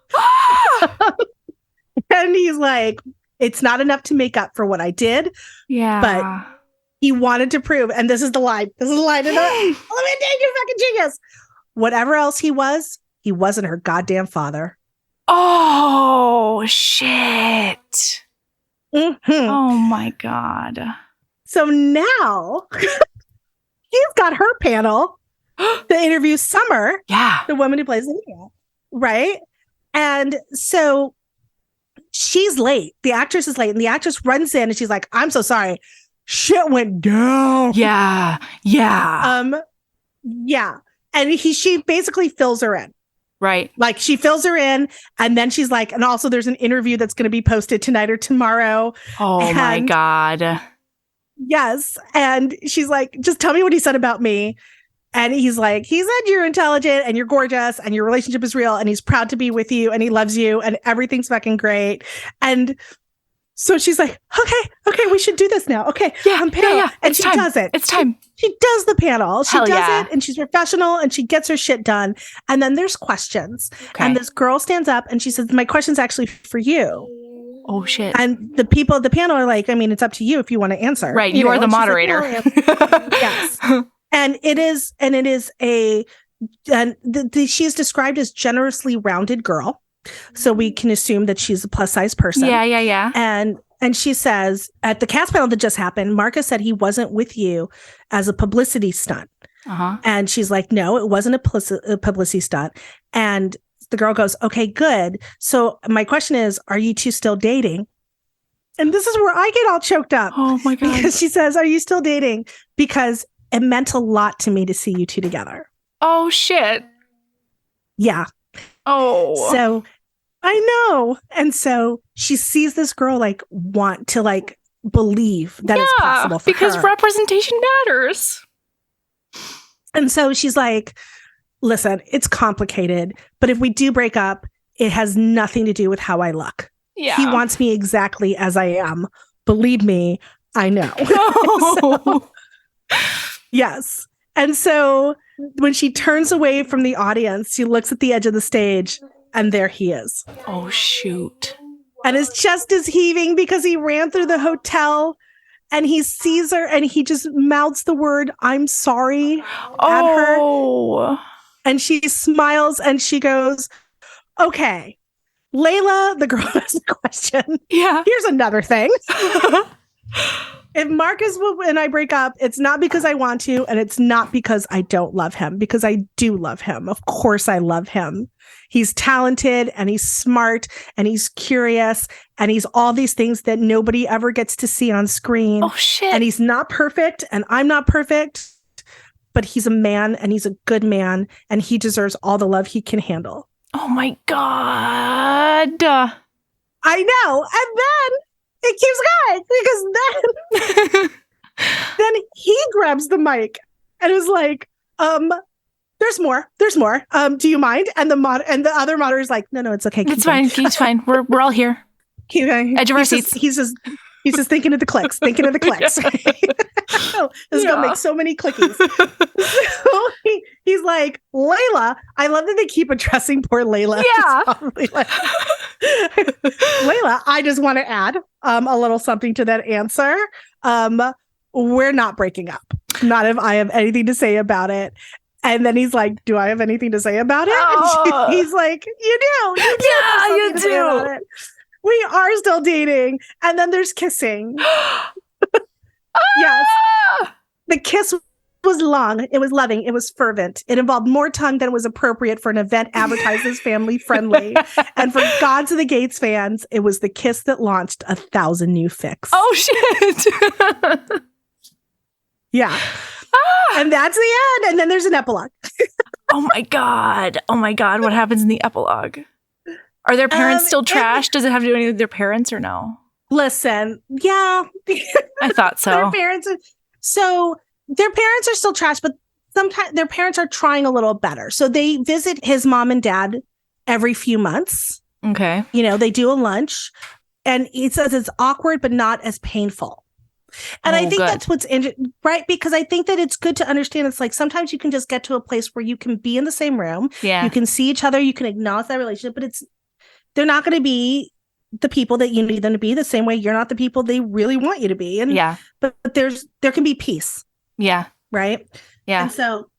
Speaker 2: And he's like, it's not enough to make up for what I did.
Speaker 1: Yeah.
Speaker 2: But he wanted to prove, and this is the line. This is the line. Olivia Dade, you fucking genius. Whatever else he wasn't her goddamn father.
Speaker 1: Oh, shit.
Speaker 2: Mm-hmm.
Speaker 1: Oh, my God.
Speaker 2: So now he's got her panel to interview Summer.
Speaker 1: Yeah.
Speaker 2: The woman who plays Olivia. Right? And so she's late. The actress is late. And the actress runs in and she's like, I'm so sorry. Shit went down.
Speaker 1: Yeah. Yeah.
Speaker 2: Yeah. And she basically fills her in.
Speaker 1: Right.
Speaker 2: Like she fills her in and then she's like, and also there's an interview that's going to be posted tonight or tomorrow.
Speaker 1: Oh my God.
Speaker 2: Yes. And she's like, just tell me what he said about me. And he's like, he said you're intelligent and you're gorgeous and your relationship is real and he's proud to be with you and he loves you and everything's fucking great. And so she's like, okay, we should do this now. Okay.
Speaker 1: Yeah.
Speaker 2: Panel.
Speaker 1: Yeah.
Speaker 2: And she does it.
Speaker 1: It's time.
Speaker 2: She does the panel. She does
Speaker 1: yeah.
Speaker 2: it and she's professional and she gets her shit done. And then there's questions. Okay. And this girl stands up and she says, my question's actually for you.
Speaker 1: Oh, shit.
Speaker 2: And the people at the panel are like, I mean, it's up to you if you want to answer.
Speaker 1: Right. You are the moderator.
Speaker 2: Like, yes. And it is she's described as generously rounded girl. So we can assume that she's a plus size person.
Speaker 1: Yeah.
Speaker 2: And she says at the cast panel that just happened, Marcus said he wasn't with you as a publicity stunt.
Speaker 1: Uh-huh.
Speaker 2: And she's like, no, it wasn't a publicity stunt. And the girl goes, okay, good. So my question is, are you two still dating? And this is where I get all choked up.
Speaker 1: Oh my God.
Speaker 2: Because she says, are you still dating? Because it meant a lot to me to see you two together.
Speaker 1: Oh, shit.
Speaker 2: Yeah.
Speaker 1: Oh.
Speaker 2: So I know. And so she sees this girl like want to like believe that it's possible for
Speaker 1: because
Speaker 2: her.
Speaker 1: Representation matters.
Speaker 2: And so she's like, listen, it's complicated, but if we do break up, it has nothing to do with how I look.
Speaker 1: Yeah.
Speaker 2: He wants me exactly as I am. Believe me, I know.
Speaker 1: Oh.
Speaker 2: So, yes. And so when she turns away from the audience, she looks at the edge of the stage and there he is.
Speaker 1: Oh, shoot.
Speaker 2: And his chest is heaving because he ran through the hotel and he sees her and he just mouths the word, I'm sorry at her. And she smiles and she goes, okay, Layla, the girl has a question.
Speaker 1: Yeah.
Speaker 2: Here's another thing. If Marcus and I break up, it's not because I want to, and it's not because I don't love him, because I do love him. Of course I love him. He's talented and he's smart and he's curious and he's all these things that nobody ever gets to see on screen.
Speaker 1: Oh, shit.
Speaker 2: And he's not perfect and I'm not perfect, but he's a man and he's a good man and he deserves all the love he can handle.
Speaker 1: Oh my God.
Speaker 2: I know. And then it keeps going because then he grabs the mic and is like, there's more. Do you mind? And the other moderator is like, no, it's okay.
Speaker 1: It's fine. It's fine. We're all here.
Speaker 2: Keep going.
Speaker 1: Edge of our seats.
Speaker 2: He's just He's just thinking of the clicks. Right? Oh, this is going to make so many clickies. So he's like, Layla. I love that they keep addressing poor Layla.
Speaker 1: Yeah.
Speaker 2: Layla, I just want to add a little something to that answer. We're not breaking up. Not if I have anything to say about it. And then he's like, do I have anything to say about it?
Speaker 1: Oh.
Speaker 2: And he's like, you do.
Speaker 1: Yeah, you do.
Speaker 2: We are still dating. And then there's kissing. Yes. The kiss was long. It was loving. It was fervent. It involved more tongue than was appropriate for an event advertised as family friendly. And for Gods of the Gates fans, it was the kiss that launched 1,000 new fics.
Speaker 1: Oh, shit.
Speaker 2: Yeah. And that's the end. And then there's an epilogue.
Speaker 1: Oh my God. What happens in the epilogue? Are their parents still trash? Does it have to do anything with their parents or no?
Speaker 2: Listen, yeah.
Speaker 1: I thought so.
Speaker 2: Their parents are still trash, but sometimes their parents are trying a little better. So they visit his mom and dad every few months.
Speaker 1: Okay.
Speaker 2: They do a lunch, and he says it's awkward, but not as painful. And I think that's what's right, because I think that it's good to understand. It's like sometimes you can just get to a place where you can be in the same room.
Speaker 1: Yeah.
Speaker 2: You can see each other. You can acknowledge that relationship, but they're not going to be the people that you need them to be, the same way you're not the people they really want you to be. And but there can be peace.
Speaker 1: Yeah.
Speaker 2: Right.
Speaker 1: Yeah.
Speaker 2: And so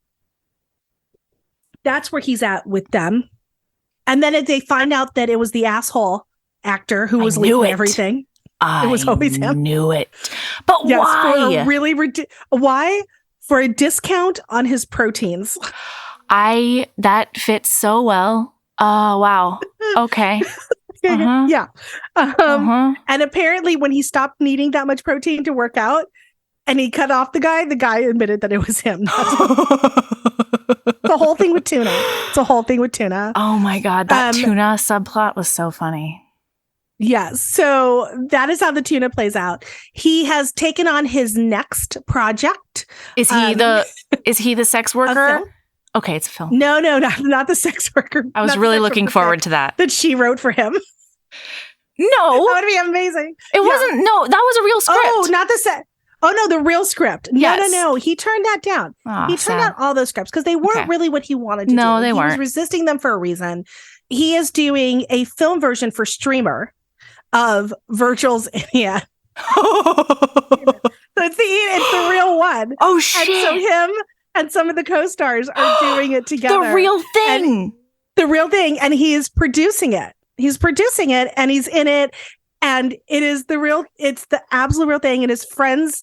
Speaker 2: that's where he's at with them. And then they find out that it was the asshole actor who was leaking everything. It was always him.
Speaker 1: I knew it. But
Speaker 2: yes,
Speaker 1: why?
Speaker 2: Why? For a discount on his proteins.
Speaker 1: That fits so well. Oh, wow. Okay. Uh-huh.
Speaker 2: Yeah. And apparently when he stopped needing that much protein to work out and he cut off the guy admitted that it was him. The whole thing with tuna. It's a whole thing with tuna.
Speaker 1: Oh my God. That tuna subplot was so funny.
Speaker 2: Yes. So that is how the tuna plays out. He has taken on his next project.
Speaker 1: Is he the sex worker? Okay, it's a film.
Speaker 2: No, not the sex worker.
Speaker 1: I was really looking forward to that.
Speaker 2: That she wrote for him.
Speaker 1: No.
Speaker 2: That would be amazing.
Speaker 1: It wasn't. No, that was a real script.
Speaker 2: Oh, not the set. Oh, no, the real script.
Speaker 1: Yes.
Speaker 2: No. He turned that down. He turned out all those scripts because they weren't really what he wanted to do.
Speaker 1: No, they weren't.
Speaker 2: He was resisting them for a reason. He is doing a film version for Streamer of Virgil's Idiot. So it's the real one.
Speaker 1: Oh, shit.
Speaker 2: And so him and some of the co-stars are doing it together.
Speaker 1: The real thing.
Speaker 2: And he is producing it. He's producing it and he's in it. And it's the absolute real thing. And his fans.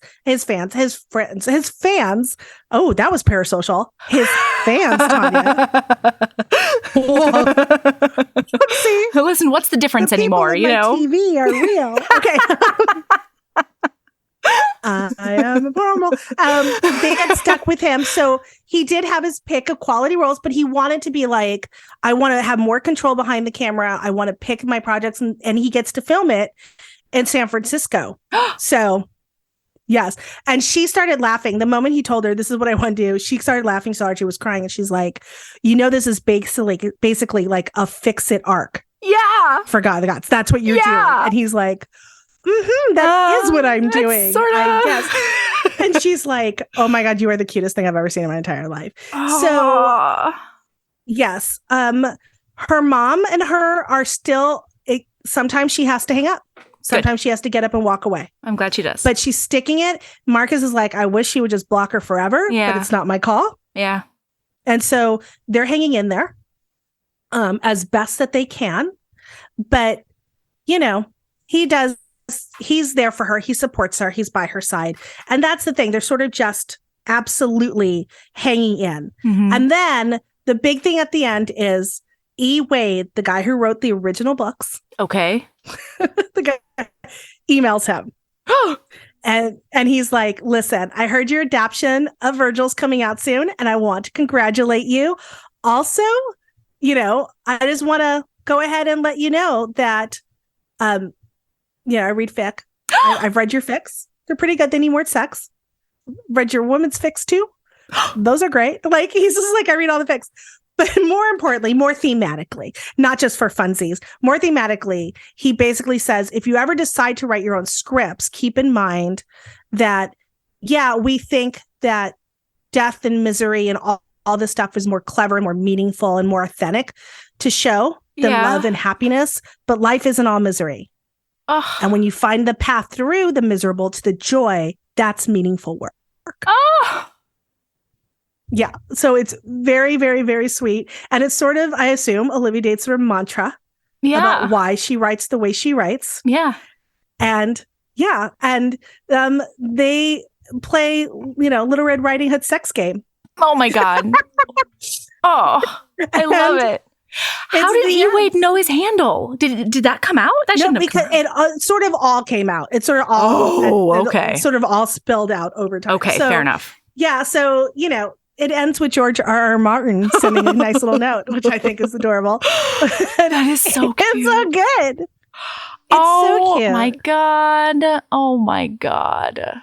Speaker 2: Oh, that was parasocial. His fans, Tanya. See?
Speaker 1: Listen, what's the difference anymore?
Speaker 2: TV are real. Okay. I am normal. They get stuck with him. So he did have his pick of quality roles, but he wanted to be like, I want to have more control behind the camera. I want to pick my projects, and he gets to film it in San Francisco. So yes. And she started laughing. The moment he told her, this is what I want to do, she started laughing so hard she was crying. And she's like, this is basically like a fix-it arc.
Speaker 1: Yeah.
Speaker 2: For God the Gods. That's what you're doing. And he's like, that is what I'm doing, I guess. And she's like, oh my God, you are the cutest thing I've ever seen in my entire life. So yes, her mom and her are still, sometimes she has to hang up. Sometimes she has to get up and walk away.
Speaker 1: I'm glad she does.
Speaker 2: But she's sticking it. Marcus is like, I wish she would just block her forever, but it's not my call.
Speaker 1: Yeah.
Speaker 2: And so they're hanging in there as best that they can. But, he's there for her. He supports her. He's by her side. And that's the thing. They're sort of just absolutely hanging in. Mm-hmm. And then the big thing at the end is E. Wade, the guy who wrote the original books.
Speaker 1: Okay.
Speaker 2: The guy emails him. And he's like, listen, I heard your adaptation of Virgil's coming out soon, and I want to congratulate you. Also, I just want to go ahead and let you know that I read fic. I've read your fics. They're pretty good. They need more sex. Read your woman's fics too. Those are great. Like, he's just like, I read all the fics. But more importantly, more thematically, not just for funsies, more thematically, he basically says, if you ever decide to write your own scripts, keep in mind that, yeah, we think that death and misery and all this stuff is more clever and more meaningful and more authentic to show than love and happiness, but life isn't all misery.
Speaker 1: Oh.
Speaker 2: And when you find the path through the miserable to the joy, that's meaningful work.
Speaker 1: Oh.
Speaker 2: Yeah. So it's very, very, very sweet. And it's sort of, I assume, Olivia Dade's sort of mantra about why she writes the way she writes.
Speaker 1: Yeah.
Speaker 2: And they play, Little Red Riding Hood sex game.
Speaker 1: Oh my God. Oh, I love it. How did E-Wade know his handle? Did that come out? That shouldn't have come out.
Speaker 2: It sort of all came out. It sort of all
Speaker 1: okay.
Speaker 2: Sort of all spilled out over time.
Speaker 1: Okay, fair enough.
Speaker 2: Yeah, so it ends with George R.R. Martin sending a nice little note, which I think is adorable.
Speaker 1: That is so cute.
Speaker 2: It's so good. It's
Speaker 1: so cute. Oh my God.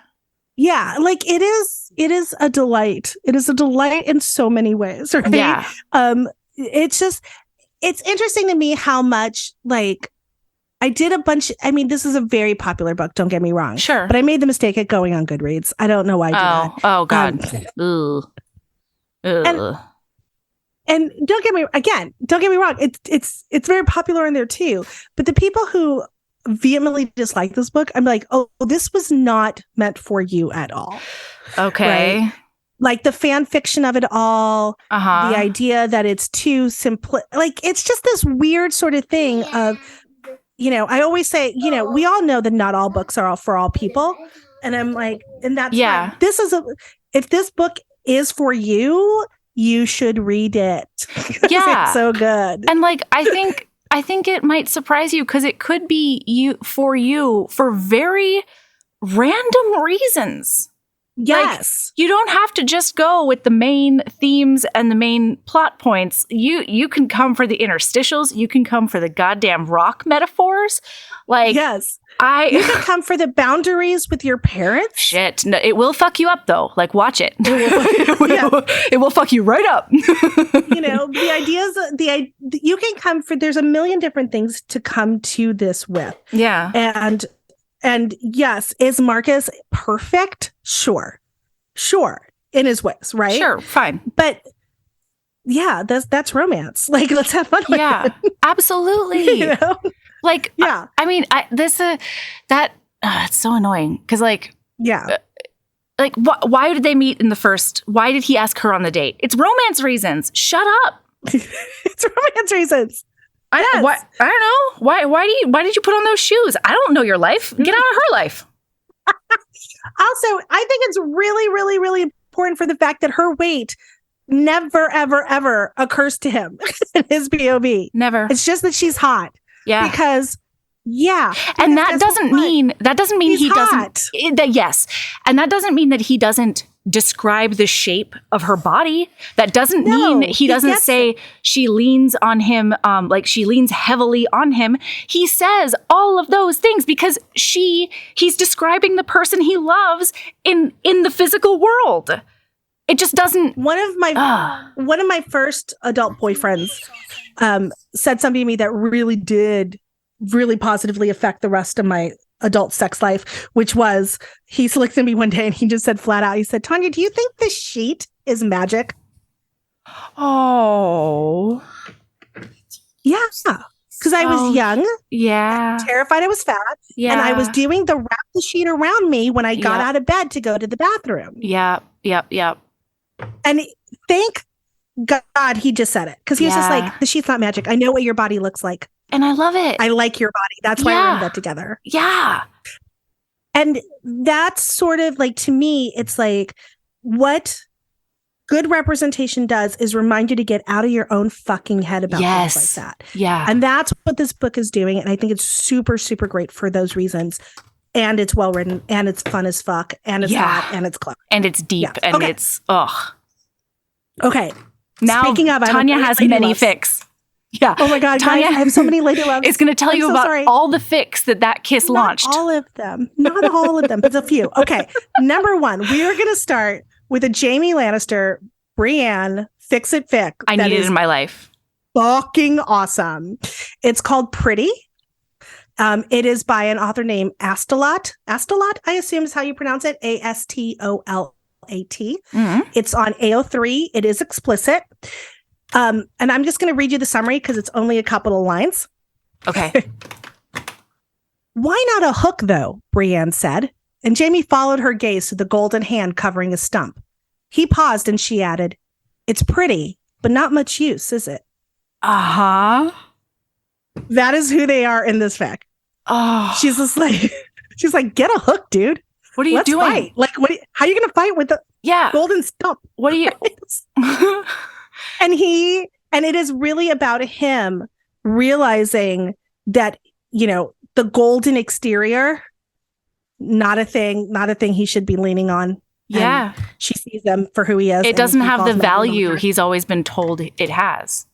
Speaker 2: Yeah, like it is a delight. It is a delight in so many ways, right?
Speaker 1: Yeah.
Speaker 2: It's interesting to me how much, like, I did a bunch. I mean, this is a very popular book, don't get me wrong.
Speaker 1: Sure.
Speaker 2: But I made the mistake of going on Goodreads. I don't know why I did that.
Speaker 1: Oh God.
Speaker 2: And don't get me wrong. It's very popular in there too. But the people who vehemently dislike this book, I'm like, oh, this was not meant for you at all.
Speaker 1: Okay.
Speaker 2: Right? Like the fan fiction of it all, the idea that it's too simple. Like it's just this weird sort of thing of, I always say, we all know that not all books are all for all people. And I'm like, and that's fine. If this book is for you, you should read it.
Speaker 1: Yeah.
Speaker 2: It's so good.
Speaker 1: And like, I think it might surprise you because it could be for very random reasons.
Speaker 2: Yes.
Speaker 1: Like, you don't have to just go with the main themes and the main plot points. You can come for the interstitials. You can come for the goddamn rock metaphors. Like,
Speaker 2: yes. You can come for the boundaries with your parents.
Speaker 1: Shit. No, it will fuck you up though. Like, watch it. It will fuck you right up.
Speaker 2: The ideas, you can come for, there's a million different things to come to this with.
Speaker 1: Yeah.
Speaker 2: And yes, is Marcus perfect? Sure. In his ways, right?
Speaker 1: Sure, fine.
Speaker 2: But yeah, that's romance. Like, let's have fun with it.
Speaker 1: Absolutely. Like, yeah. I mean, it's so annoying because, like, like, why did they meet in the first? Why did he ask her on the date? It's romance reasons. Shut up.
Speaker 2: It's romance reasons.
Speaker 1: I don't know. Why did you put on those shoes? I don't know your life. Get out of her life.
Speaker 2: Also, I think it's really, really, really important for the fact that her weight never, ever, ever occurs to him in his POV.
Speaker 1: Never.
Speaker 2: It's just that she's hot.
Speaker 1: Yeah.
Speaker 2: Because,
Speaker 1: and that doesn't mean he doesn't. Yes. And that doesn't mean that he doesn't describe the shape of her body. That doesn't mean he doesn't say she leans on him, like she leans heavily on him. He says all of those things because he's describing the person he loves in the physical world. It just doesn't.
Speaker 2: One of my first adult boyfriends said something to me that really did really positively affect the rest of my adult sex life, which was, he looked at me one day and he just said flat out, he said, Tanya, do you think this sheet is magic?
Speaker 1: Oh.
Speaker 2: Yeah. Because I was young.
Speaker 1: Yeah.
Speaker 2: Terrified I was fat.
Speaker 1: Yeah.
Speaker 2: And I was doing the wrap the sheet around me when I got out of bed to go to the bathroom.
Speaker 1: Yep.
Speaker 2: And thank God he just said it. Because he was just like, the sheet's not magic. I know what your body looks like.
Speaker 1: And I love it.
Speaker 2: I like your body. That's why we're in bed together.
Speaker 1: Yeah.
Speaker 2: And that's sort of like, to me, it's like what good representation does is remind you to get out of your own fucking head about things like that.
Speaker 1: Yeah.
Speaker 2: And that's what this book is doing. And I think it's super, super great for those reasons. And it's well written and it's fun as fuck and it's hot and it's clever.
Speaker 1: And it's deep and it's,
Speaker 2: Okay.
Speaker 1: Now,
Speaker 2: speaking of,
Speaker 1: Tanya has many fics. Yeah.
Speaker 2: Oh my God, Tanya, guys, I have so many lady loves.
Speaker 1: It's going to tell you about all the fics that kiss launched.
Speaker 2: Not all of them, but a few. Okay. Number one, we are going to start with a Jaime Lannister Brienne Fix-It fic.
Speaker 1: I need it in my life.
Speaker 2: Fucking awesome. It's called Pretty. It is by an author named Astolat. Astolat, I assume is how you pronounce it. Astolat. Mm-hmm. It's on AO3. It is explicit. And I'm just going to read you the summary because it's only a couple of lines.
Speaker 1: Okay.
Speaker 2: Why not a hook, though? Brienne said. And Jamie followed her gaze to the golden hand covering a stump. He paused and she added, it's pretty, but not much use, is it?
Speaker 1: Uh-huh.
Speaker 2: That is who they are in this fic.
Speaker 1: Oh.
Speaker 2: She's like, get a hook, dude.
Speaker 1: What are you doing?
Speaker 2: Fight. Like, how are you going to fight with the golden stump?
Speaker 1: What are you?
Speaker 2: And it is really about him realizing that, the golden exterior, not a thing he should be leaning on.
Speaker 1: Yeah.
Speaker 2: And she sees him for who he is.
Speaker 1: It doesn't have the value he's always been told it has.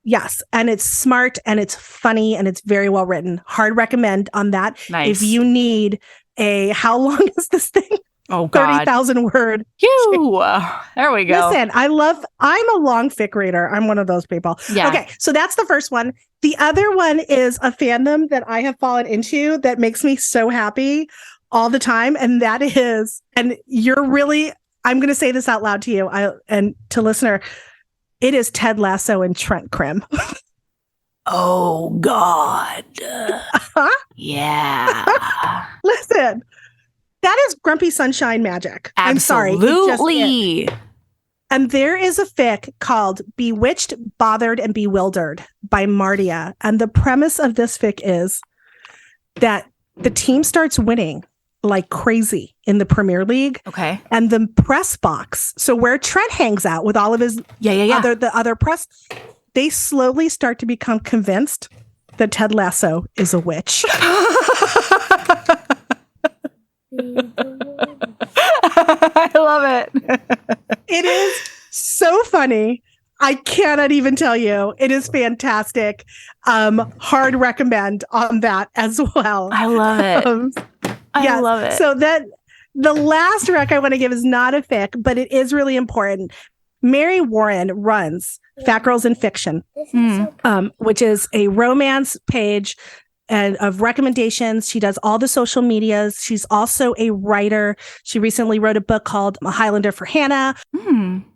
Speaker 2: Yes. And it's smart and it's funny and it's very well written. Hard recommend on that.
Speaker 1: Nice.
Speaker 2: If you need how long is this thing?
Speaker 1: Oh, God.
Speaker 2: 30,000 word.
Speaker 1: Phew. There we go.
Speaker 2: Listen, I'm a long fic reader. I'm one of those people.
Speaker 1: Yeah.
Speaker 2: Okay. So that's the first one. The other one is a fandom that I have fallen into that makes me so happy all the time. And that is, and I'm going to say this out loud to you and to listener. It is Ted Lasso and Trent Krim.
Speaker 1: Oh, God. Yeah.
Speaker 2: Listen, that is Grumpy Sunshine magic.
Speaker 1: Absolutely.
Speaker 2: I'm sorry. And there is a fic called Bewitched, Bothered, and Bewildered by Mardia. And the premise of this fic is that the team starts winning like crazy in the Premier League.
Speaker 1: Okay.
Speaker 2: And the press box, so where Trent hangs out with all of his the other press, they slowly start to become convinced that Ted Lasso is a witch.
Speaker 1: I love it.
Speaker 2: It is so funny. I cannot even tell you. It is fantastic. Hard recommend on that as well.
Speaker 1: I love it. I love it.
Speaker 2: So that the last rec I want to give is not a fic, but it is really important. Mary Warren runs Fat Girls in Fiction, which is a romance page and of recommendations. She does all the social medias. She's also a writer. She recently wrote a book called A Highlander for Hannah.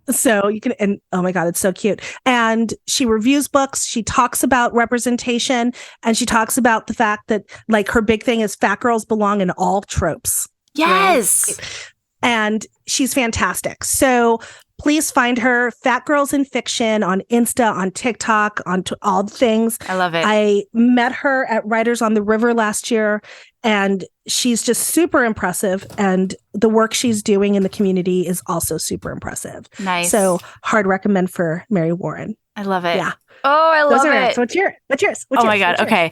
Speaker 2: So you can, and oh my God, it's so cute. And she reviews books. She talks about representation and she talks about the fact that like her big thing is fat girls belong in all tropes.
Speaker 1: Yes.
Speaker 2: Right? And she's fantastic. So please find her, Fat Girls in Fiction, on Insta, on TikTok, on all the things.
Speaker 1: I love it.
Speaker 2: I met her at Writers on the River last year, and she's just super impressive. And the work she's doing in the community is also super impressive.
Speaker 1: Nice.
Speaker 2: So hard recommend for Mary Warren.
Speaker 1: I love it.
Speaker 2: Yeah.
Speaker 1: Oh, I love it.
Speaker 2: So what's yours?
Speaker 1: Oh my God. Okay.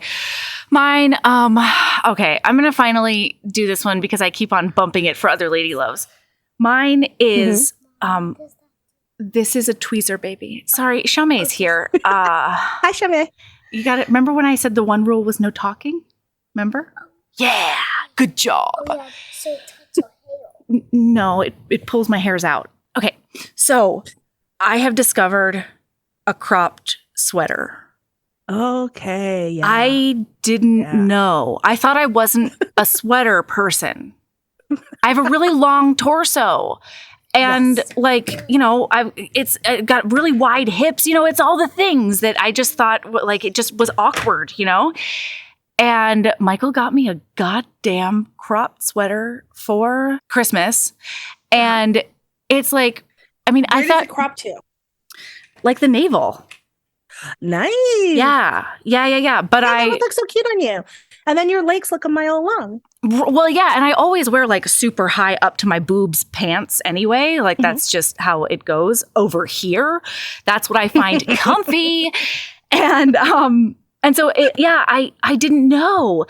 Speaker 1: Mine. Okay. I'm going to finally do this one because I keep on bumping it for other lady loves. Mine is, this is a tweezer baby. Sorry. Shamay's here.
Speaker 2: Hi, Shamay.
Speaker 1: You got it. Remember when I said the one rule was no talking? Remember? Yeah. Good job.
Speaker 3: Oh, yeah. So it touches your hair.
Speaker 1: No, it pulls my hairs out. Okay. So I have discovered a cropped sweater.
Speaker 2: Okay. Yeah.
Speaker 1: I didn't know. I thought I wasn't a sweater person. I have a really long torso. And it's got really wide hips, it's all the things that I just thought like it just was awkward, And Michael got me a goddamn cropped sweater for Christmas. And it's like,
Speaker 2: Where
Speaker 1: I thought
Speaker 2: does it crop to?
Speaker 1: like the navel.
Speaker 2: Nice.
Speaker 1: Yeah. But
Speaker 2: that would look so cute on you. And then your legs look a mile long.
Speaker 1: Well, yeah. And I always wear like super high up to my boobs pants anyway. Like that's just how it goes over here. That's what I find comfy. And so I didn't know.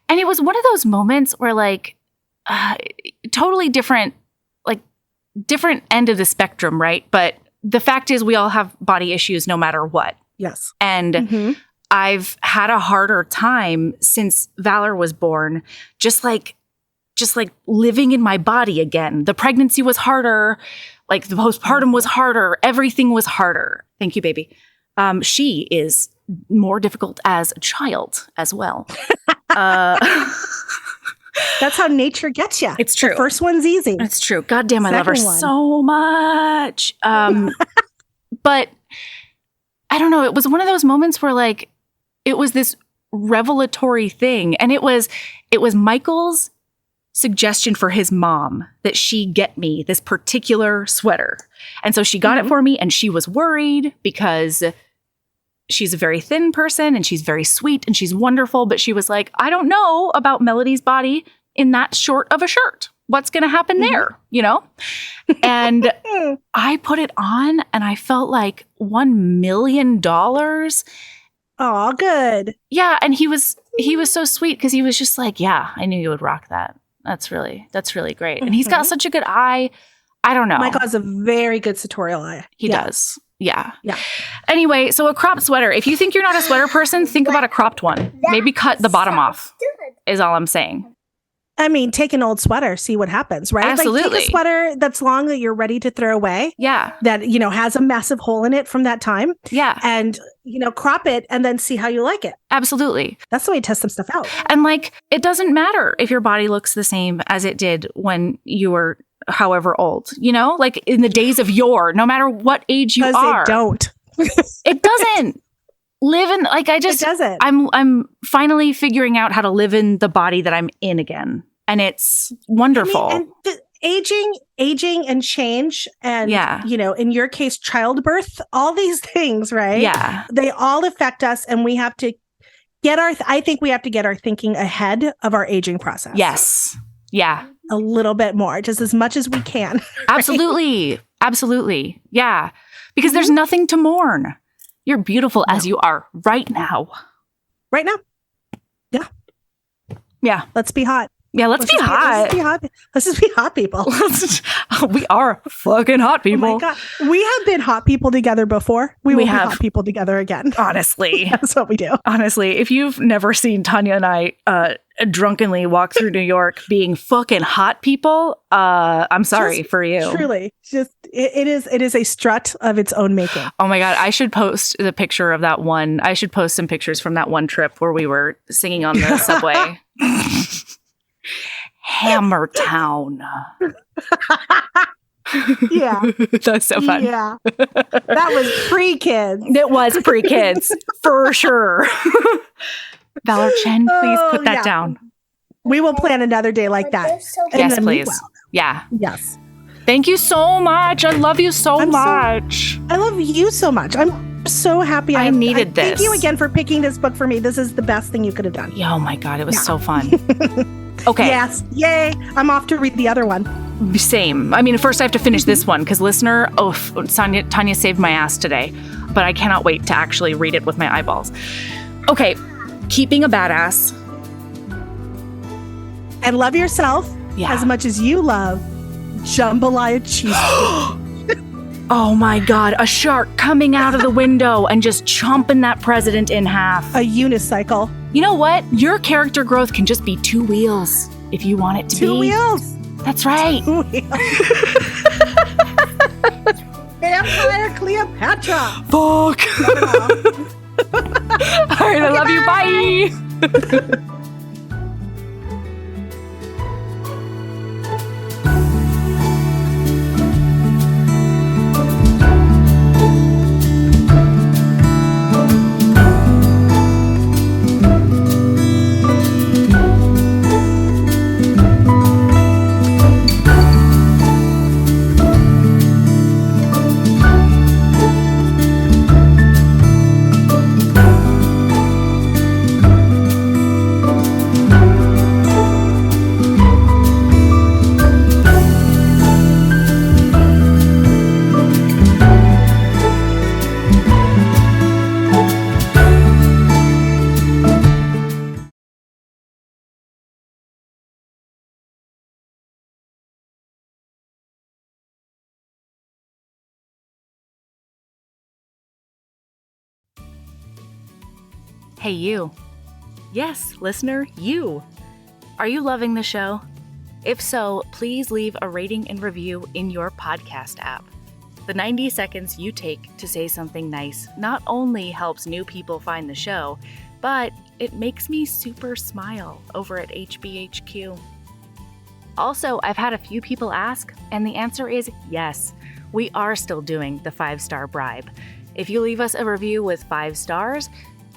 Speaker 1: And it was one of those moments where like totally different end of the spectrum, right? But the fact is we all have body issues no matter what.
Speaker 2: Yes.
Speaker 1: And I've had a harder time since Valor was born, just like living in my body again. The pregnancy was harder. Like the postpartum was harder. Everything was harder. Thank you, baby. She is more difficult as a child as well.
Speaker 2: That's how nature gets you.
Speaker 1: It's true.
Speaker 2: The first one's easy.
Speaker 1: It's true. God damn, I love her so much. But I don't know. It was one of those moments where like it was this revelatory thing, and it was Michael's suggestion for his mom that she get me this particular sweater. And so she got it for me, and she was worried because she's a very thin person and she's very sweet and she's wonderful. But she was like, I don't know about Melody's body in that short of a shirt. What's going to happen there? You know? And I put it on and I felt like $1 million.
Speaker 2: Oh, good.
Speaker 1: Yeah. And he was so sweet because he was just like, yeah, I knew you would rock that. That's really great. And he's got such a good eye. I don't know.
Speaker 2: Michael has a very good sartorial eye.
Speaker 1: He does. Yeah. Anyway, so a cropped sweater. If you think you're not a sweater person, think about a cropped one. Maybe cut the bottom off is all I'm saying.
Speaker 2: I mean, take an old sweater, see what happens, right?
Speaker 1: Absolutely.
Speaker 2: Like take a sweater that's long that you're ready to throw away.
Speaker 1: Yeah.
Speaker 2: That, has a massive hole in it from that time.
Speaker 1: Yeah.
Speaker 2: And, crop it and then see how you like it.
Speaker 1: Absolutely.
Speaker 2: That's the way to test some stuff out.
Speaker 1: And like, it doesn't matter if your body looks the same as it did when you were however old, like in the days of yore, no matter what age you are.
Speaker 2: It don't.
Speaker 1: It doesn't. Live in like
Speaker 2: it doesn't.
Speaker 1: I'm finally figuring out how to live in the body that I'm in again. And it's wonderful.
Speaker 2: I mean, and aging and change and, in your case, childbirth, all these things, right?
Speaker 1: Yeah.
Speaker 2: They all affect us, and we have to I think we have to get our thinking ahead of our aging process.
Speaker 1: Yes. Yeah.
Speaker 2: A little bit more, just as much as we can. Right?
Speaker 1: Absolutely. Absolutely. Yeah. Because there's nothing to mourn. You're beautiful as you are right now.
Speaker 2: Right now. Yeah.
Speaker 1: Yeah.
Speaker 2: Let's be hot.
Speaker 1: Yeah, let's be hot.
Speaker 2: Let's just be hot people.
Speaker 1: We are fucking hot people.
Speaker 2: Oh my God. We have been hot people together before. We will be hot people together again.
Speaker 1: Honestly.
Speaker 2: That's what we do.
Speaker 1: Honestly, if you've never seen Tanya and I drunkenly walk through New York being fucking hot people, I'm sorry for you.
Speaker 2: Truly. It is a strut of its own making.
Speaker 1: Oh my God. I should post the picture of that one. I should post some pictures from that one trip where we were singing on the subway. Hammertown.
Speaker 2: Yeah.
Speaker 1: That's so fun.
Speaker 2: Yeah. That was pre-kids.
Speaker 1: It was pre-kids, for sure. Valor Chen, please put that down.
Speaker 2: We will plan another day like that.
Speaker 1: Yes, please. Yeah.
Speaker 2: Yes.
Speaker 1: Thank you so much. I love you so much.
Speaker 2: I love you so much. I'm so happy.
Speaker 1: I needed this.
Speaker 2: Thank you again for picking this book for me. This is the best thing you could have done.
Speaker 1: Oh my God. It was so fun. Okay.
Speaker 2: Yes. Yay. I'm off to read the other one.
Speaker 1: Same. I mean, first I have to finish this one because listener, Tanya saved my ass today, but I cannot wait to actually read it with my eyeballs. Okay. Keeping a badass.
Speaker 2: And love yourself as much as you love jambalaya cheese.
Speaker 1: Oh my God. A shark coming out of the window and just chomping that president in half.
Speaker 2: A unicycle.
Speaker 1: You know what? Your character growth can just be 2 wheels if you want it to be.
Speaker 2: 2 wheels.
Speaker 1: That's right.
Speaker 2: 2 wheels. Vampire Cleopatra.
Speaker 1: Fuck. All right. I love you. Bye. Hey, you. Yes, listener, you. Are you loving the show? If so, please leave a rating and review in your podcast app. The 90 seconds you take to say something nice not only helps new people find the show, but it makes me super smile over at HBHQ. Also, I've had a few people ask, and the answer is yes. We are still doing the 5-star bribe. If you leave us a review with 5 stars,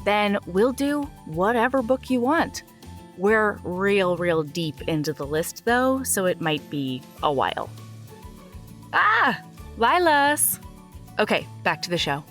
Speaker 1: then we'll do whatever book you want. We're real deep into the list, though, so it might be a while. Lilas! Okay, back to the show.